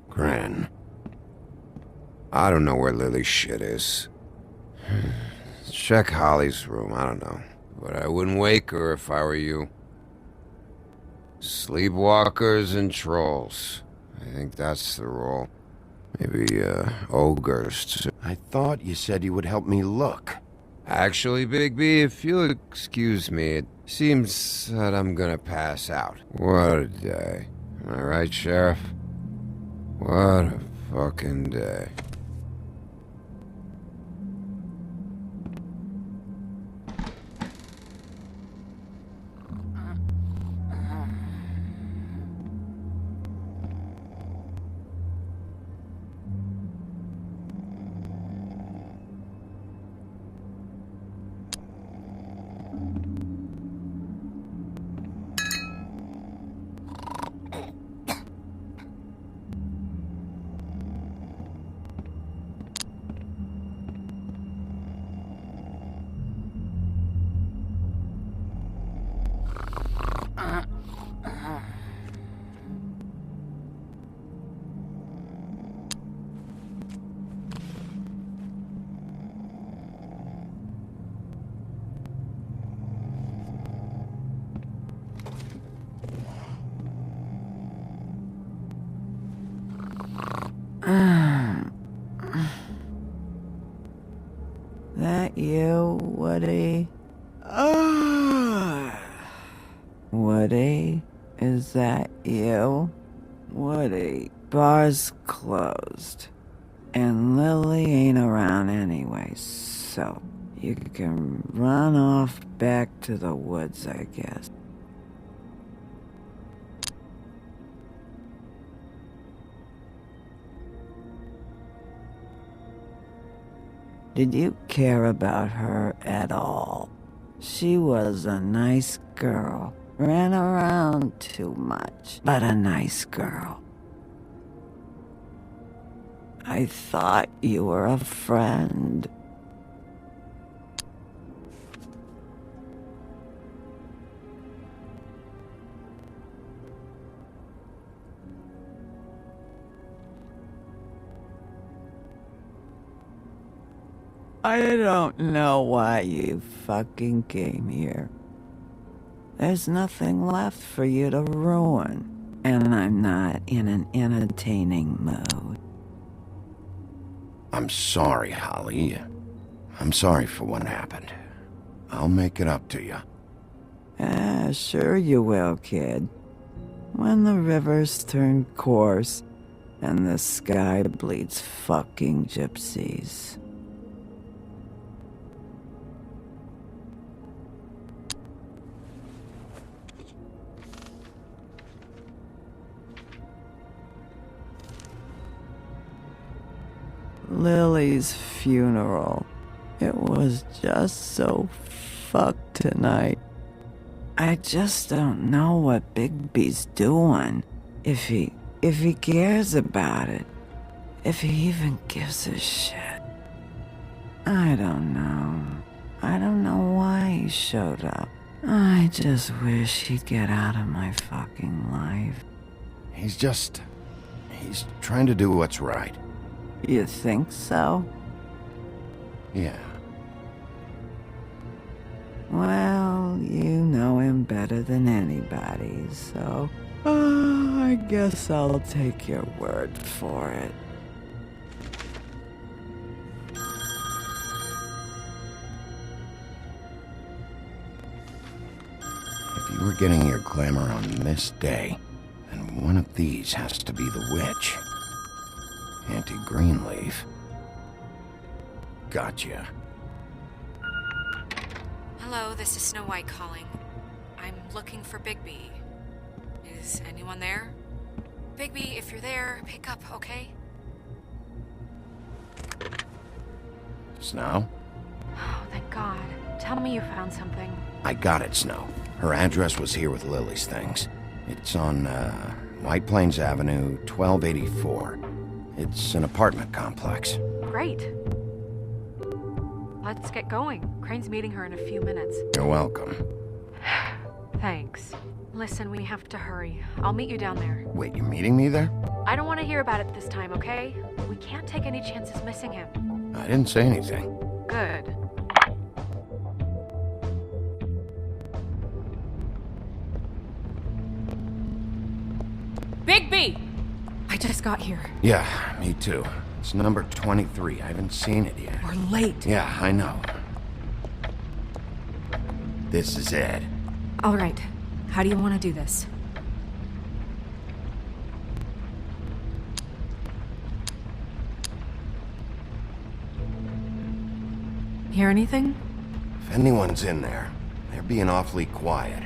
Gren. I don't know where Lily's shit is. Check Holly's room, I don't know. But I wouldn't wake her if I were you. Sleepwalkers and trolls. I think that's the rule. Maybe, ogres too. I thought you said you would help me look. Actually, Bigby, if you'll excuse me, it seems that I'm gonna pass out. What a day. Am I right, Sheriff? What a fucking day. That you, Woody? Woody? Is that you? Woody, bar's closed. And Lily ain't around anyway, so you can run off back to the woods, I guess. Did you care about her at all? She was a nice girl. Ran around too much, but a nice girl. I thought you were a friend. I don't know why you fucking came here. There's nothing left for you to ruin, and I'm not in an entertaining mood. I'm sorry, Holly. I'm sorry for what happened. I'll make it up to you. Sure you will, kid. When the rivers turn coarse, and the sky bleeds fucking gypsies. Lily's funeral. It was just so fucked tonight. I just don't know what Bigby's doing. If he cares about it. If he even gives a shit. I don't know. I don't know why he showed up. I just wish he'd get out of my fucking life. He's trying to do what's right. You think so? Yeah. Well, you know him better than anybody, so... I guess I'll take your word for it. If you were getting your glamour on this day, then one of these has to be the witch. Auntie Greenleaf. Gotcha. Hello, this is Snow White calling. I'm looking for Bigby. Is anyone there? Bigby, if you're there, pick up, okay? Snow? Oh, thank God. Tell me you found something. I got it, Snow. Her address was here with Lily's things. It's on, White Plains Avenue, 1284. It's an apartment complex. Great. Let's get going. Crane's meeting her in a few minutes. You're welcome. Thanks. Listen, we have to hurry. I'll meet you down there. Wait, you're meeting me there? I don't want to hear about it this time, okay? We can't take any chances missing him. I didn't say anything. Good. Bigby! I just got here. Yeah, me too. It's number 23. I haven't seen it yet. We're late. Yeah, I know. This is Ed. All right. How do you want to do this? Hear anything? If anyone's in there, they're being awfully quiet.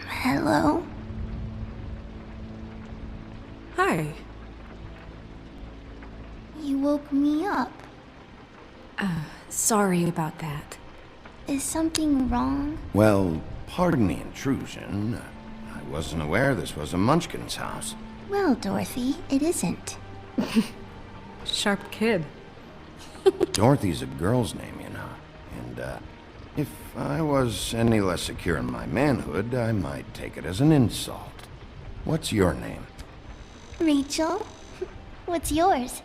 Hello? Hi. You woke me up. Sorry about that. Is something wrong? Well, pardon the intrusion. I wasn't aware this was a Munchkin's house. Well, Dorothy, it isn't. Sharp kid. Dorothy's a girl's name, you know. And, if I was any less secure in my manhood, I might take it as an insult. What's your name? Rachel? What's yours?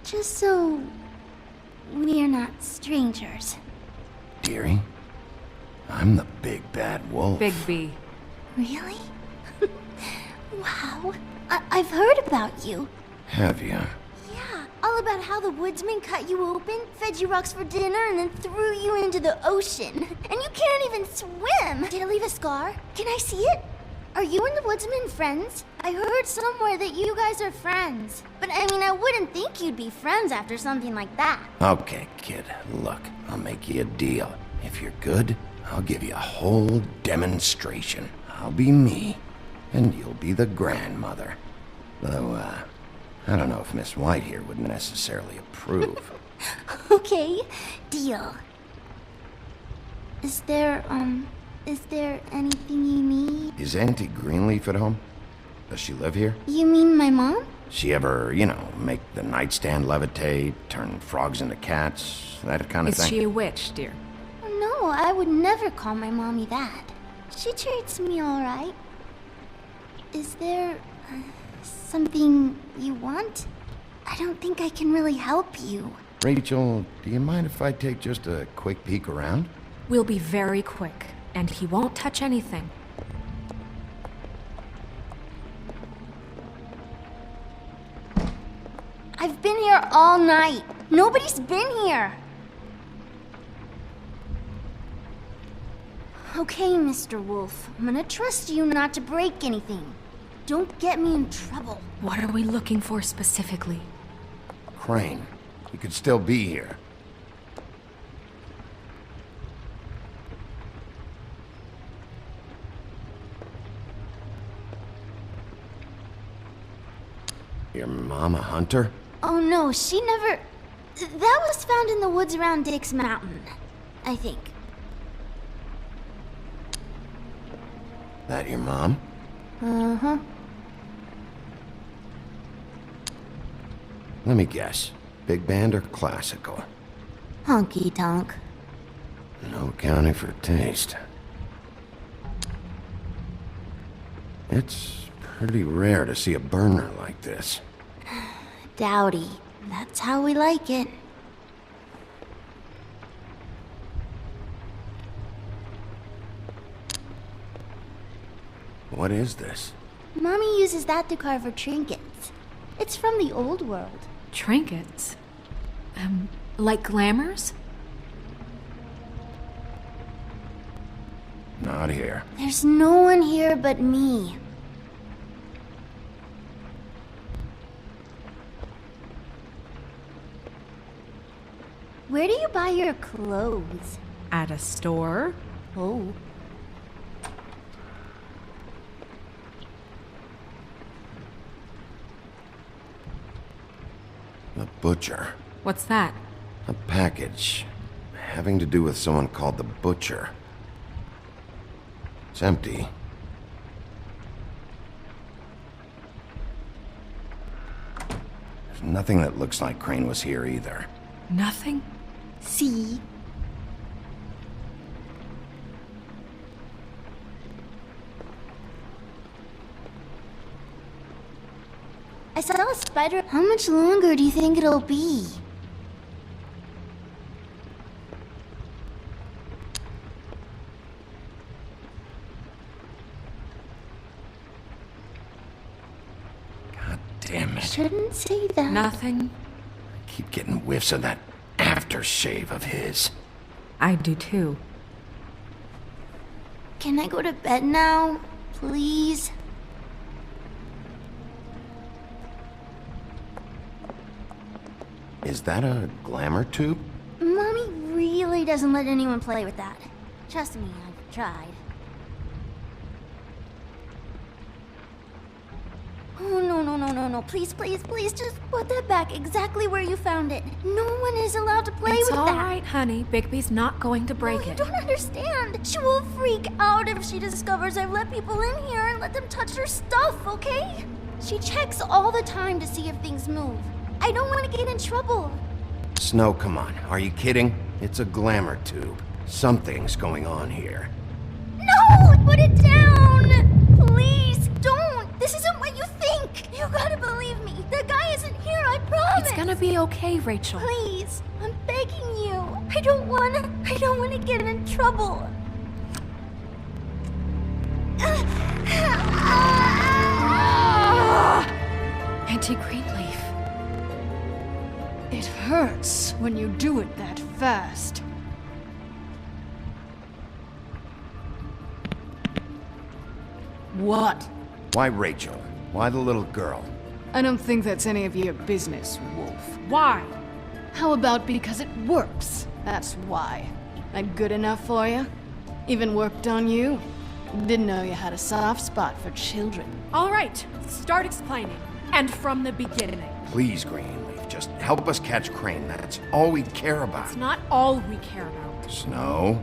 Just so we're not strangers. Dearie? I'm the big bad wolf. Bigby. Really? Wow. I've heard about you. Have you? Yeah, all about how the woodsman cut you open, fed you rocks for dinner, and then threw you into the ocean. And you can't even swim! Did it leave a scar? Can I see it? Are you and the woodsman friends? I heard somewhere that you guys are friends. But I mean, I wouldn't think you'd be friends after something like that. Okay, kid. Look, I'll make you a deal. If you're good, I'll give you a whole demonstration. I'll be me, and you'll be the grandmother. Though, I don't know if Miss White here would necessarily approve. Okay, deal. Is there anything you need? Is Auntie Greenleaf at home? Does she live here? You mean my mom? She ever, make the nightstand levitate, turn frogs into cats, that kind of thing? Is she a witch, dear? No, I would never call my mommy that. She treats me all right. Is there something you want? I don't think I can really help you. Rachel, do you mind if I take just a quick peek around? We'll be very quick, and he won't touch anything. I've been here all night. Nobody's been here. Okay, Mr. Wolf. I'm gonna trust you not to break anything. Don't get me in trouble. What are we looking for specifically? Crane, he could still be here. Your mom a hunter? Oh no, she never... That was found in the woods around Dick's Mountain, I think. That your mom? Uh-huh. Let me guess. Big band or classical? Honky tonk. No accounting for taste. It's pretty rare to see a burner like this. Dowdy. That's how we like it. What is this? Mommy uses that to carve her trinkets. It's from the old world. Trinkets? Like glamours? Not here. There's no one here but me. Where do you buy your clothes? At a store? Oh. The butcher. What's that? A package. Having to do with someone called the Butcher. It's empty. There's nothing that looks like Crane was here either. Nothing? See? I saw a spider. How much longer do you think it'll be? God damn it. Shouldn't say that. Nothing? I keep getting whiffs of that aftershave of his. I do too. Can I go to bed now? Please? Is that a glamour tube? Mommy really doesn't let anyone play with that. Trust me, I've tried. Oh, no. Please, just put that back exactly where you found it. No one is allowed to play with that. It's all right, honey. Bigby's not going to break You it. don't understand. She will freak out if she discovers I've let people in here and let them touch her stuff, okay? She checks all the time to see if things move. I don't want to get in trouble. Snow, come on. Are you kidding? It's a glamour tube. Something's going on here. No! Put it down! Please, don't! This isn't what you think! You gotta believe me. That guy isn't here, I promise! It's gonna be okay, Rachel. Please, I'm begging you. I don't wanna get in trouble. Auntie Greenleaf. It hurts when you do it that fast. What? Why Rachel? Why the little girl? I don't think that's any of your business, Wolf. Why? How about because it works? That's why. That good enough for you? Even worked on you? Didn't know you had a soft spot for children. All right, start explaining. And from the beginning. Please, Greenleaf, just help us catch Crane. That's all we care about. It's not all we care about. Snow?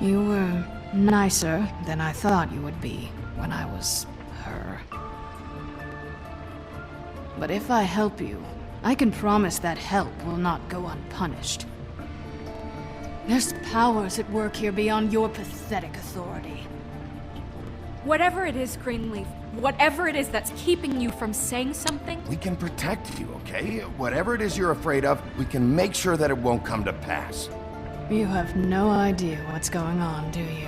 You were nicer than I thought you would be when I was her. But if I help you, I can promise that help will not go unpunished. There's powers at work here beyond your pathetic authority. Whatever it is, Greenleaf, whatever it is that's keeping you from saying something... We can protect you, okay? Whatever it is you're afraid of, we can make sure that it won't come to pass. You have no idea what's going on, do you?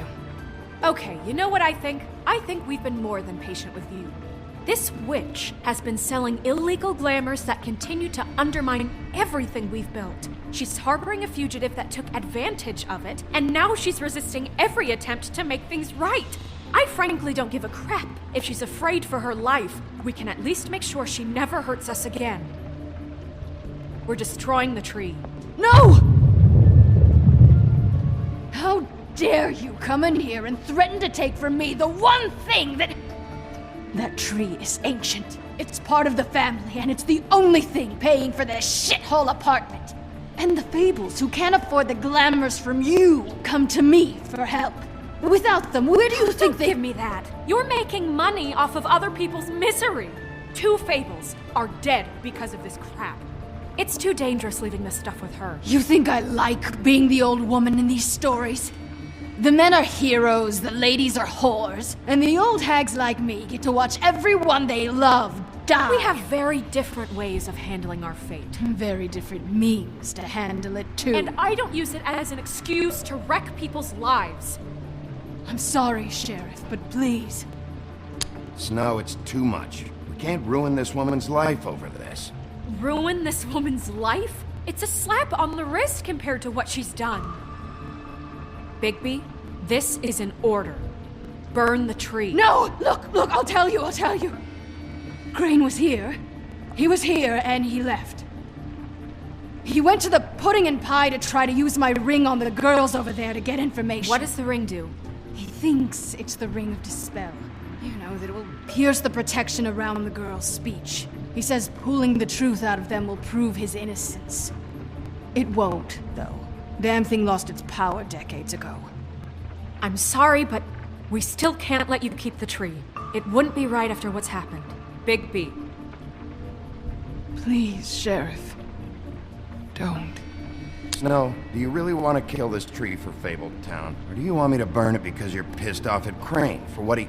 Okay, you know what I think? I think we've been more than patient with you. This witch has been selling illegal glamours that continue to undermine everything we've built. She's harboring a fugitive that took advantage of it, and now she's resisting every attempt to make things right. I frankly don't give a crap. If she's afraid for her life, we can at least make sure she never hurts us again. We're destroying the tree. No! How dare you come in here and threaten to take from me the one thing that... That tree is ancient. It's part of the family, and it's the only thing paying for this shithole apartment. And the Fables, who can't afford the glamours from you, come to me for help. Without them, where do you think they... Give me that. You're making money off of other people's misery. 2 Fables are dead because of this crap. It's too dangerous leaving this stuff with her. You think I like being the old woman in these stories? The men are heroes, the ladies are whores, and the old hags like me get to watch everyone they love die. We have very different ways of handling our fate. Very different means to handle it, too. And I don't use it as an excuse to wreck people's lives. I'm sorry, Sheriff, but please. Snow, it's too much. We can't ruin this woman's life over this. Ruin this woman's life? It's a slap on the wrist compared to what she's done. Bigby, this is an order. Burn the tree. No! Look, I'll tell you. Crane was here. He was here and he left. He went to the pudding and pie to try to use my ring on the girls over there to get information. What does the ring do? He thinks it's the ring of dispel. You know, that it will pierce the protection around the girls' speech. He says pulling the truth out of them will prove his innocence. It won't, though. Damn thing lost its power decades ago. I'm sorry, but we still can't let you keep the tree. It wouldn't be right after what's happened. Big B. Please, Sheriff. Don't. Snow, do you really want to kill this tree for Fabled Town? Or do you want me to burn it because you're pissed off at Crane for what he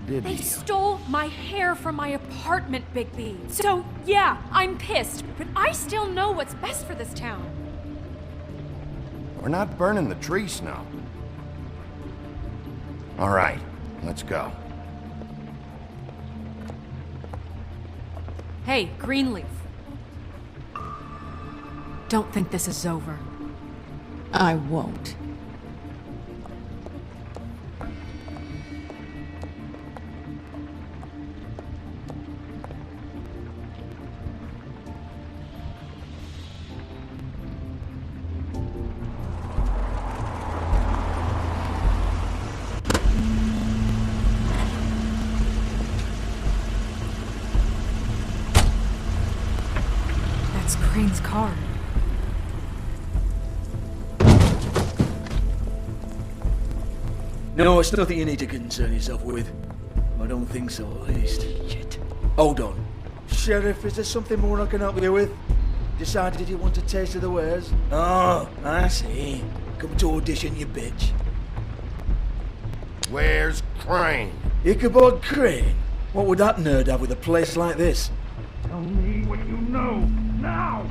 did to They you? stole my hair from my apartment, Big B. So, yeah, I'm pissed, but I still know what's best for this town. We're not burning the tree, Snow. All right, let's go. Hey, Greenleaf. Don't think this is over. I won't. That's Crane's car. No, it's nothing you need to concern yourself with. I don't think so, at least. Shit. Hold on. Sheriff, is there something more I can help you with? Decided you want a taste of the wares? Oh, I see. Come to audition, you bitch. Where's Crane? Ichabod Crane? What would that nerd have with a place like this? Tell me what you know, now!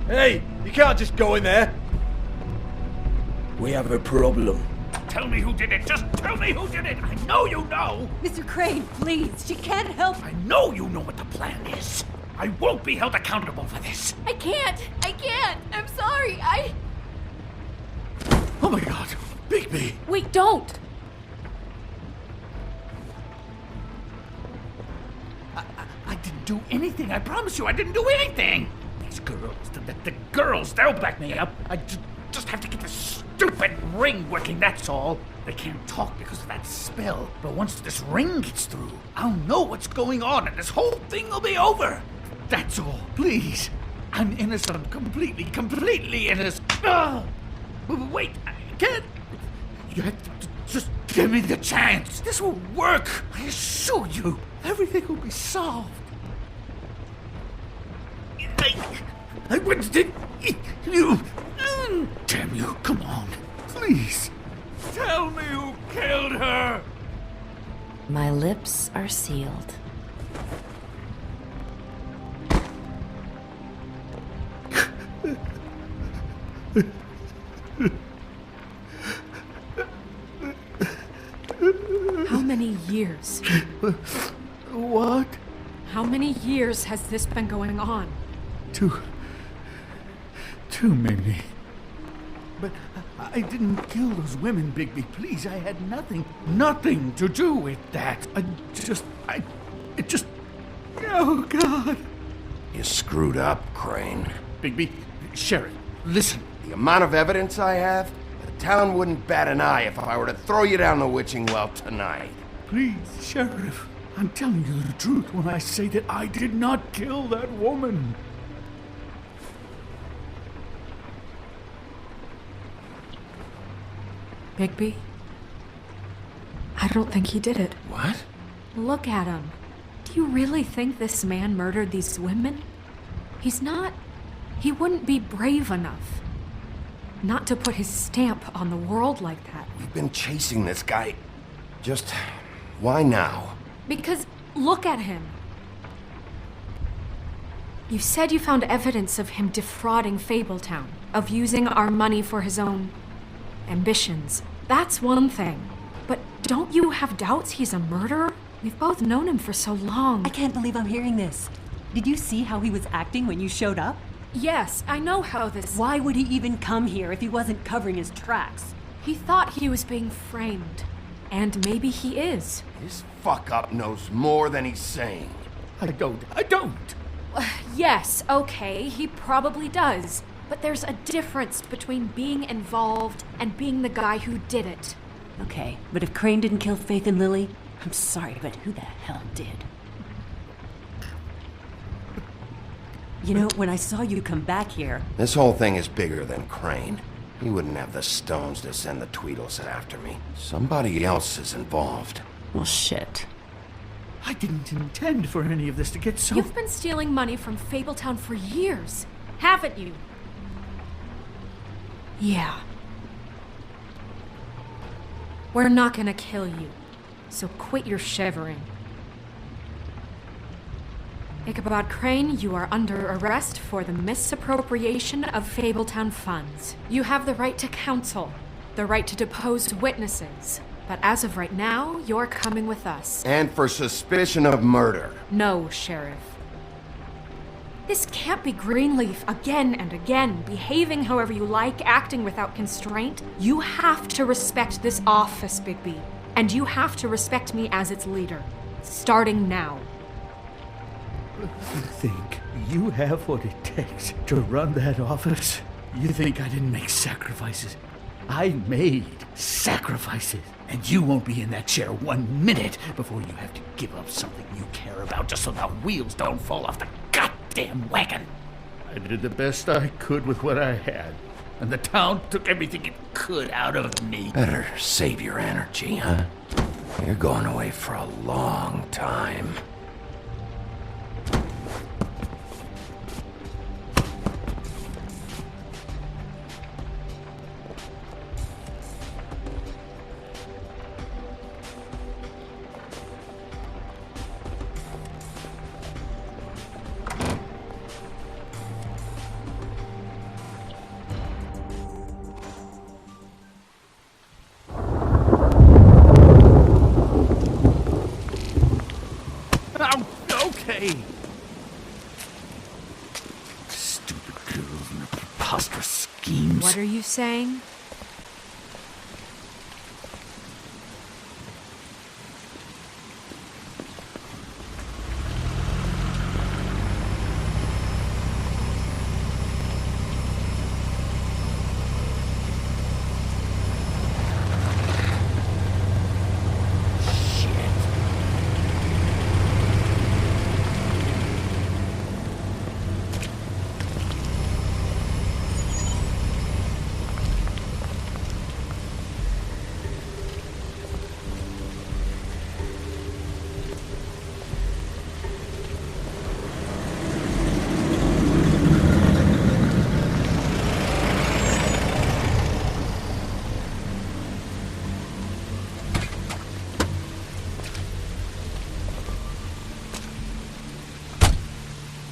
Hey, you can't just go in there. We have a problem. Tell me who did it! Just tell me who did it! I know you know! Mr. Crane, please, she can't help. I know you know what the plan is! I won't be held accountable for this! I can't! I'm sorry, Oh my god! Bigby! Wait, don't! I didn't do anything, I promise you, I didn't do anything! These girls, the girls, they'll back me up. I just have to get this stupid ring working, that's all. They can't talk because of that spell, but once this ring gets through, I'll know what's going on and this whole thing will be over. That's all, please. I'm innocent, completely innocent. Wait, I can't. You have to just give me the chance. This will work, I assure you. Everything will be solved. I wouldn't you. Damn you, come on. Please. Tell me who killed her. My lips are sealed. How many years? What? How many years has this been going on? Too many. But I didn't kill those women, Bigby. Please, I had nothing to do with that. It just... Oh, God. You screwed up, Crane. Bigby, Sheriff, listen. The amount of evidence I have, the town wouldn't bat an eye if I were to throw you down the witching well tonight. Please, Sheriff, I'm telling you the truth when I say that I did not kill that woman. Bigby? I don't think he did it. What? Look at him. Do you really think this man murdered these women? He's not... He wouldn't be brave enough. Not to put his stamp on the world like that. We've been chasing this guy. Just... why now? Because look at him. You said you found evidence of him defrauding Fabletown, of using our money for his own ambitions. That's one thing. But don't you have doubts he's a murderer? We've both known him for so long. I can't believe I'm hearing this. Did you see how he was acting when you showed up? Yes, I know how this... Why would he even come here if he wasn't covering his tracks? He thought he was being framed. And maybe he is. This fuck-up knows more than he's saying. I don't. Yes, okay, he probably does. But there's a difference between being involved and being the guy who did it. Okay, but if Crane didn't kill Faith and Lily, I'm sorry, but who the hell did? You know, when I saw you come back here... This whole thing is bigger than Crane. He wouldn't have the stones to send the Tweedles after me. Somebody else is involved. Well, shit. I didn't intend for any of this to get so... You've been stealing money from Fabletown for years, haven't you? Yeah. We're not gonna kill you, so quit your shivering. Ichabod Crane, you are under arrest for the misappropriation of Fabletown funds. You have the right to counsel, the right to depose witnesses, but as of right now, you're coming with us. And for suspicion of murder. No, Sheriff. This can't be Greenleaf again and again, behaving however you like, acting without constraint. You have to respect this office, Bigby, and you have to respect me as its leader, starting now. You think you have what it takes to run that office? You think I didn't make sacrifices? I made sacrifices. And you won't be in that chair 1 minute before you have to give up something you care about just so the wheels don't fall off the goddamn wagon. I did the best I could with what I had. And the town took everything it could out of me. Better save your energy, huh? You're going away for a long time. Okay. Stupid girls and their preposterous schemes. What are you saying?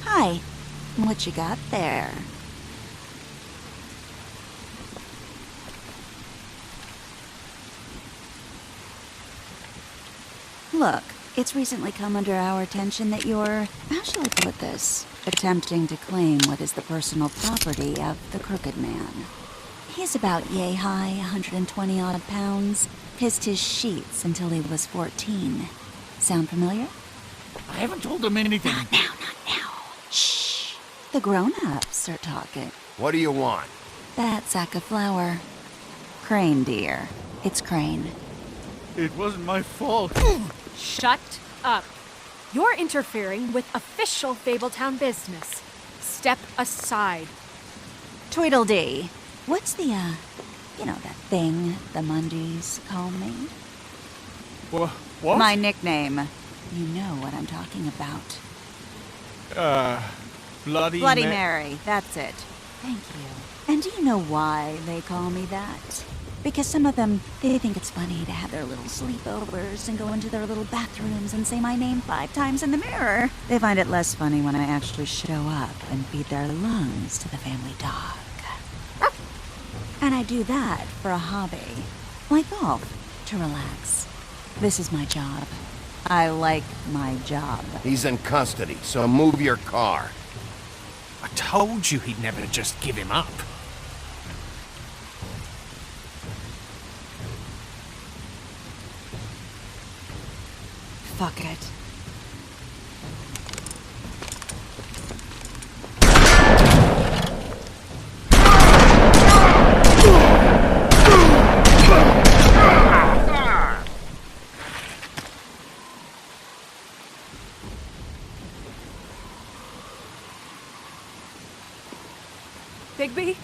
Hi. What you got there? Look, it's recently come under our attention that you're, how shall I put this, attempting to claim what is the personal property of the Crooked Man. He's about yay high, 120 odd pounds, pissed his sheets until he was 14. Sound familiar? I haven't told him anything. Not now. Shh. The grown-ups are talking. What do you want? That sack of flour. Crane, dear. It's Crane. It wasn't my fault. Shut up. You're interfering with official Fabletown business. Step aside. Tweedledee. What's the, you know, that thing the Mundies call me? What? My nickname. You know what I'm talking about. Bloody Mary. That's it. Thank you. And do you know why they call me that? Because some of them, they think it's funny to have their little sleepovers and go into their little bathrooms and say my name 5 times in the mirror. They find it less funny when I actually show up and feed their lungs to the family dog. And I do that for a hobby, like golf, to relax. This is my job. I like my job. He's in custody, so move your car. I told you he'd never just give him up. Fuck it. Bigby?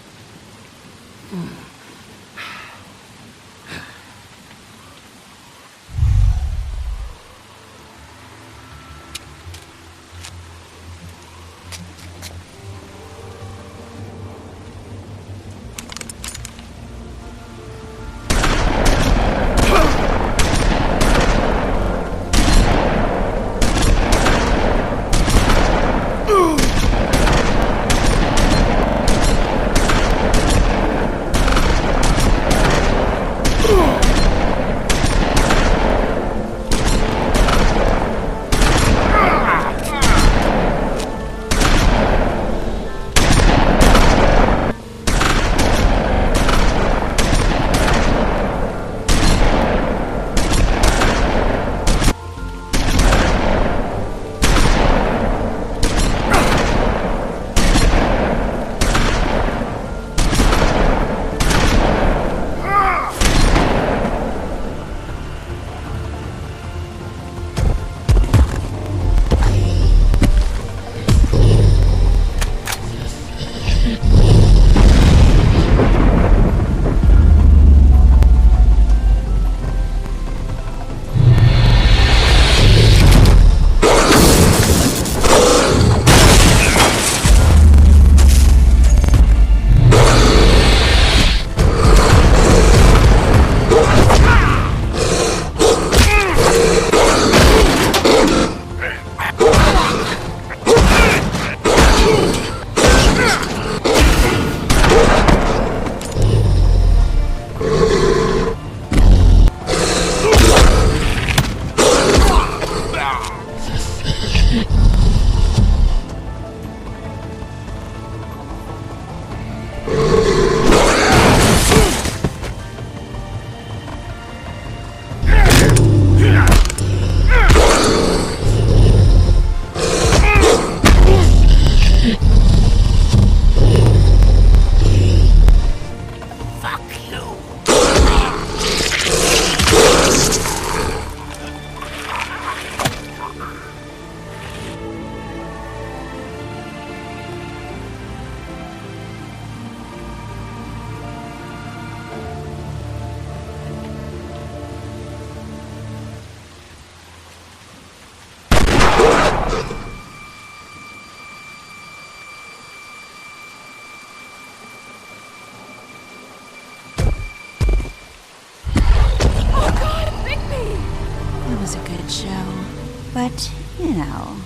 But, you know,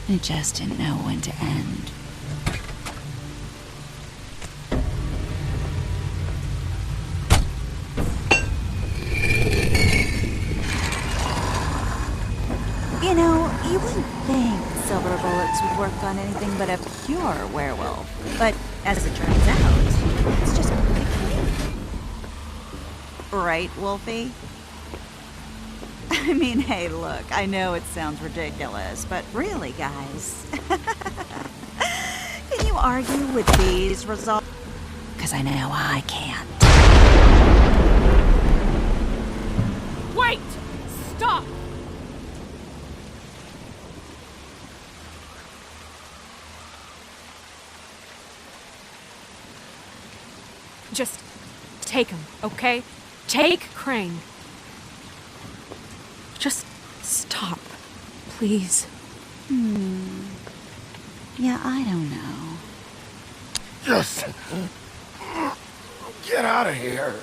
it just didn't know when to end. You know, you wouldn't think silver bullets would work on anything but a pure werewolf. But as it turns out, it's just pretty clean. Right, Wolfie? I mean, hey, look, I know it sounds ridiculous, but really, guys, can you argue with these results? Because I know I can't. Wait! Stop! Just take him, okay? Take Crane. Just stop, please. Yeah, I don't know. Just get out of here.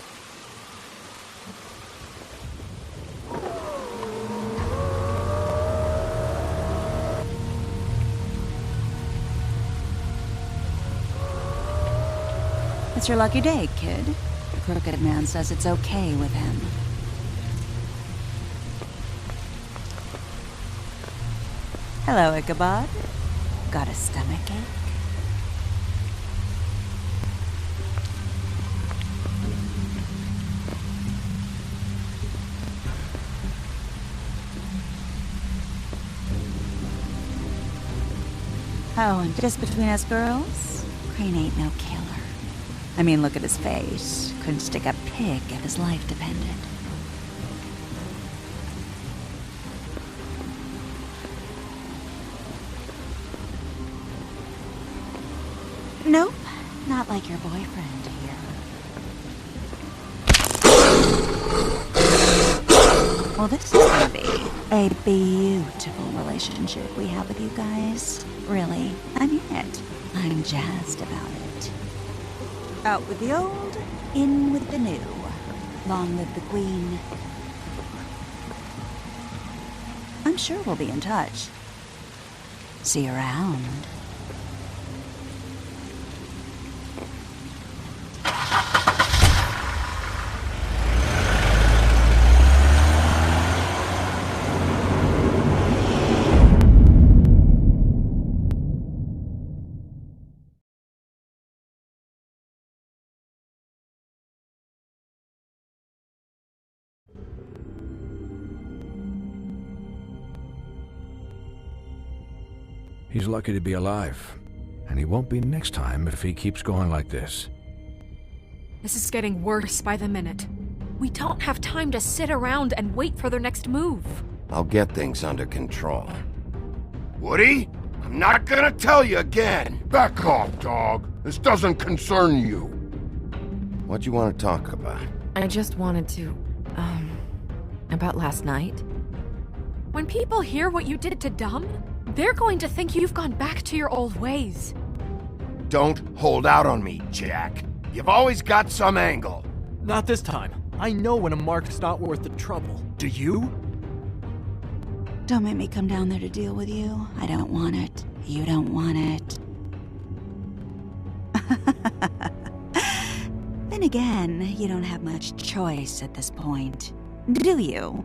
It's your lucky day, kid. The crooked man says it's okay with him. Hello, Ichabod. Got a stomachache? Oh, and just between us girls, Crane ain't no killer. I mean, look at his face. Couldn't stick a pig if his life depended. Nope, not like your boyfriend here. Well, this is gonna be a beautiful relationship we have with you guys. Really, I mean it. I'm jazzed about it. Out with the old, in with the new. Long live the Queen. I'm sure we'll be in touch. See you around. He's lucky to be alive, and he won't be next time if he keeps going like this. This is getting worse by the minute. We don't have time to sit around and wait for their next move. I'll get things under control. Woody? I'm not gonna tell you again! Back off, dog! This doesn't concern you! What do you want to talk about? I just wanted to, about last night. When people hear what you did to Dom, they're going to think you've gone back to your old ways. Don't hold out on me, Jack. You've always got some angle. Not this time. I know when a mark's not worth the trouble. Do you? Don't make me come down there to deal with you. I don't want it. You don't want it. Then again, you don't have much choice at this point. Do you?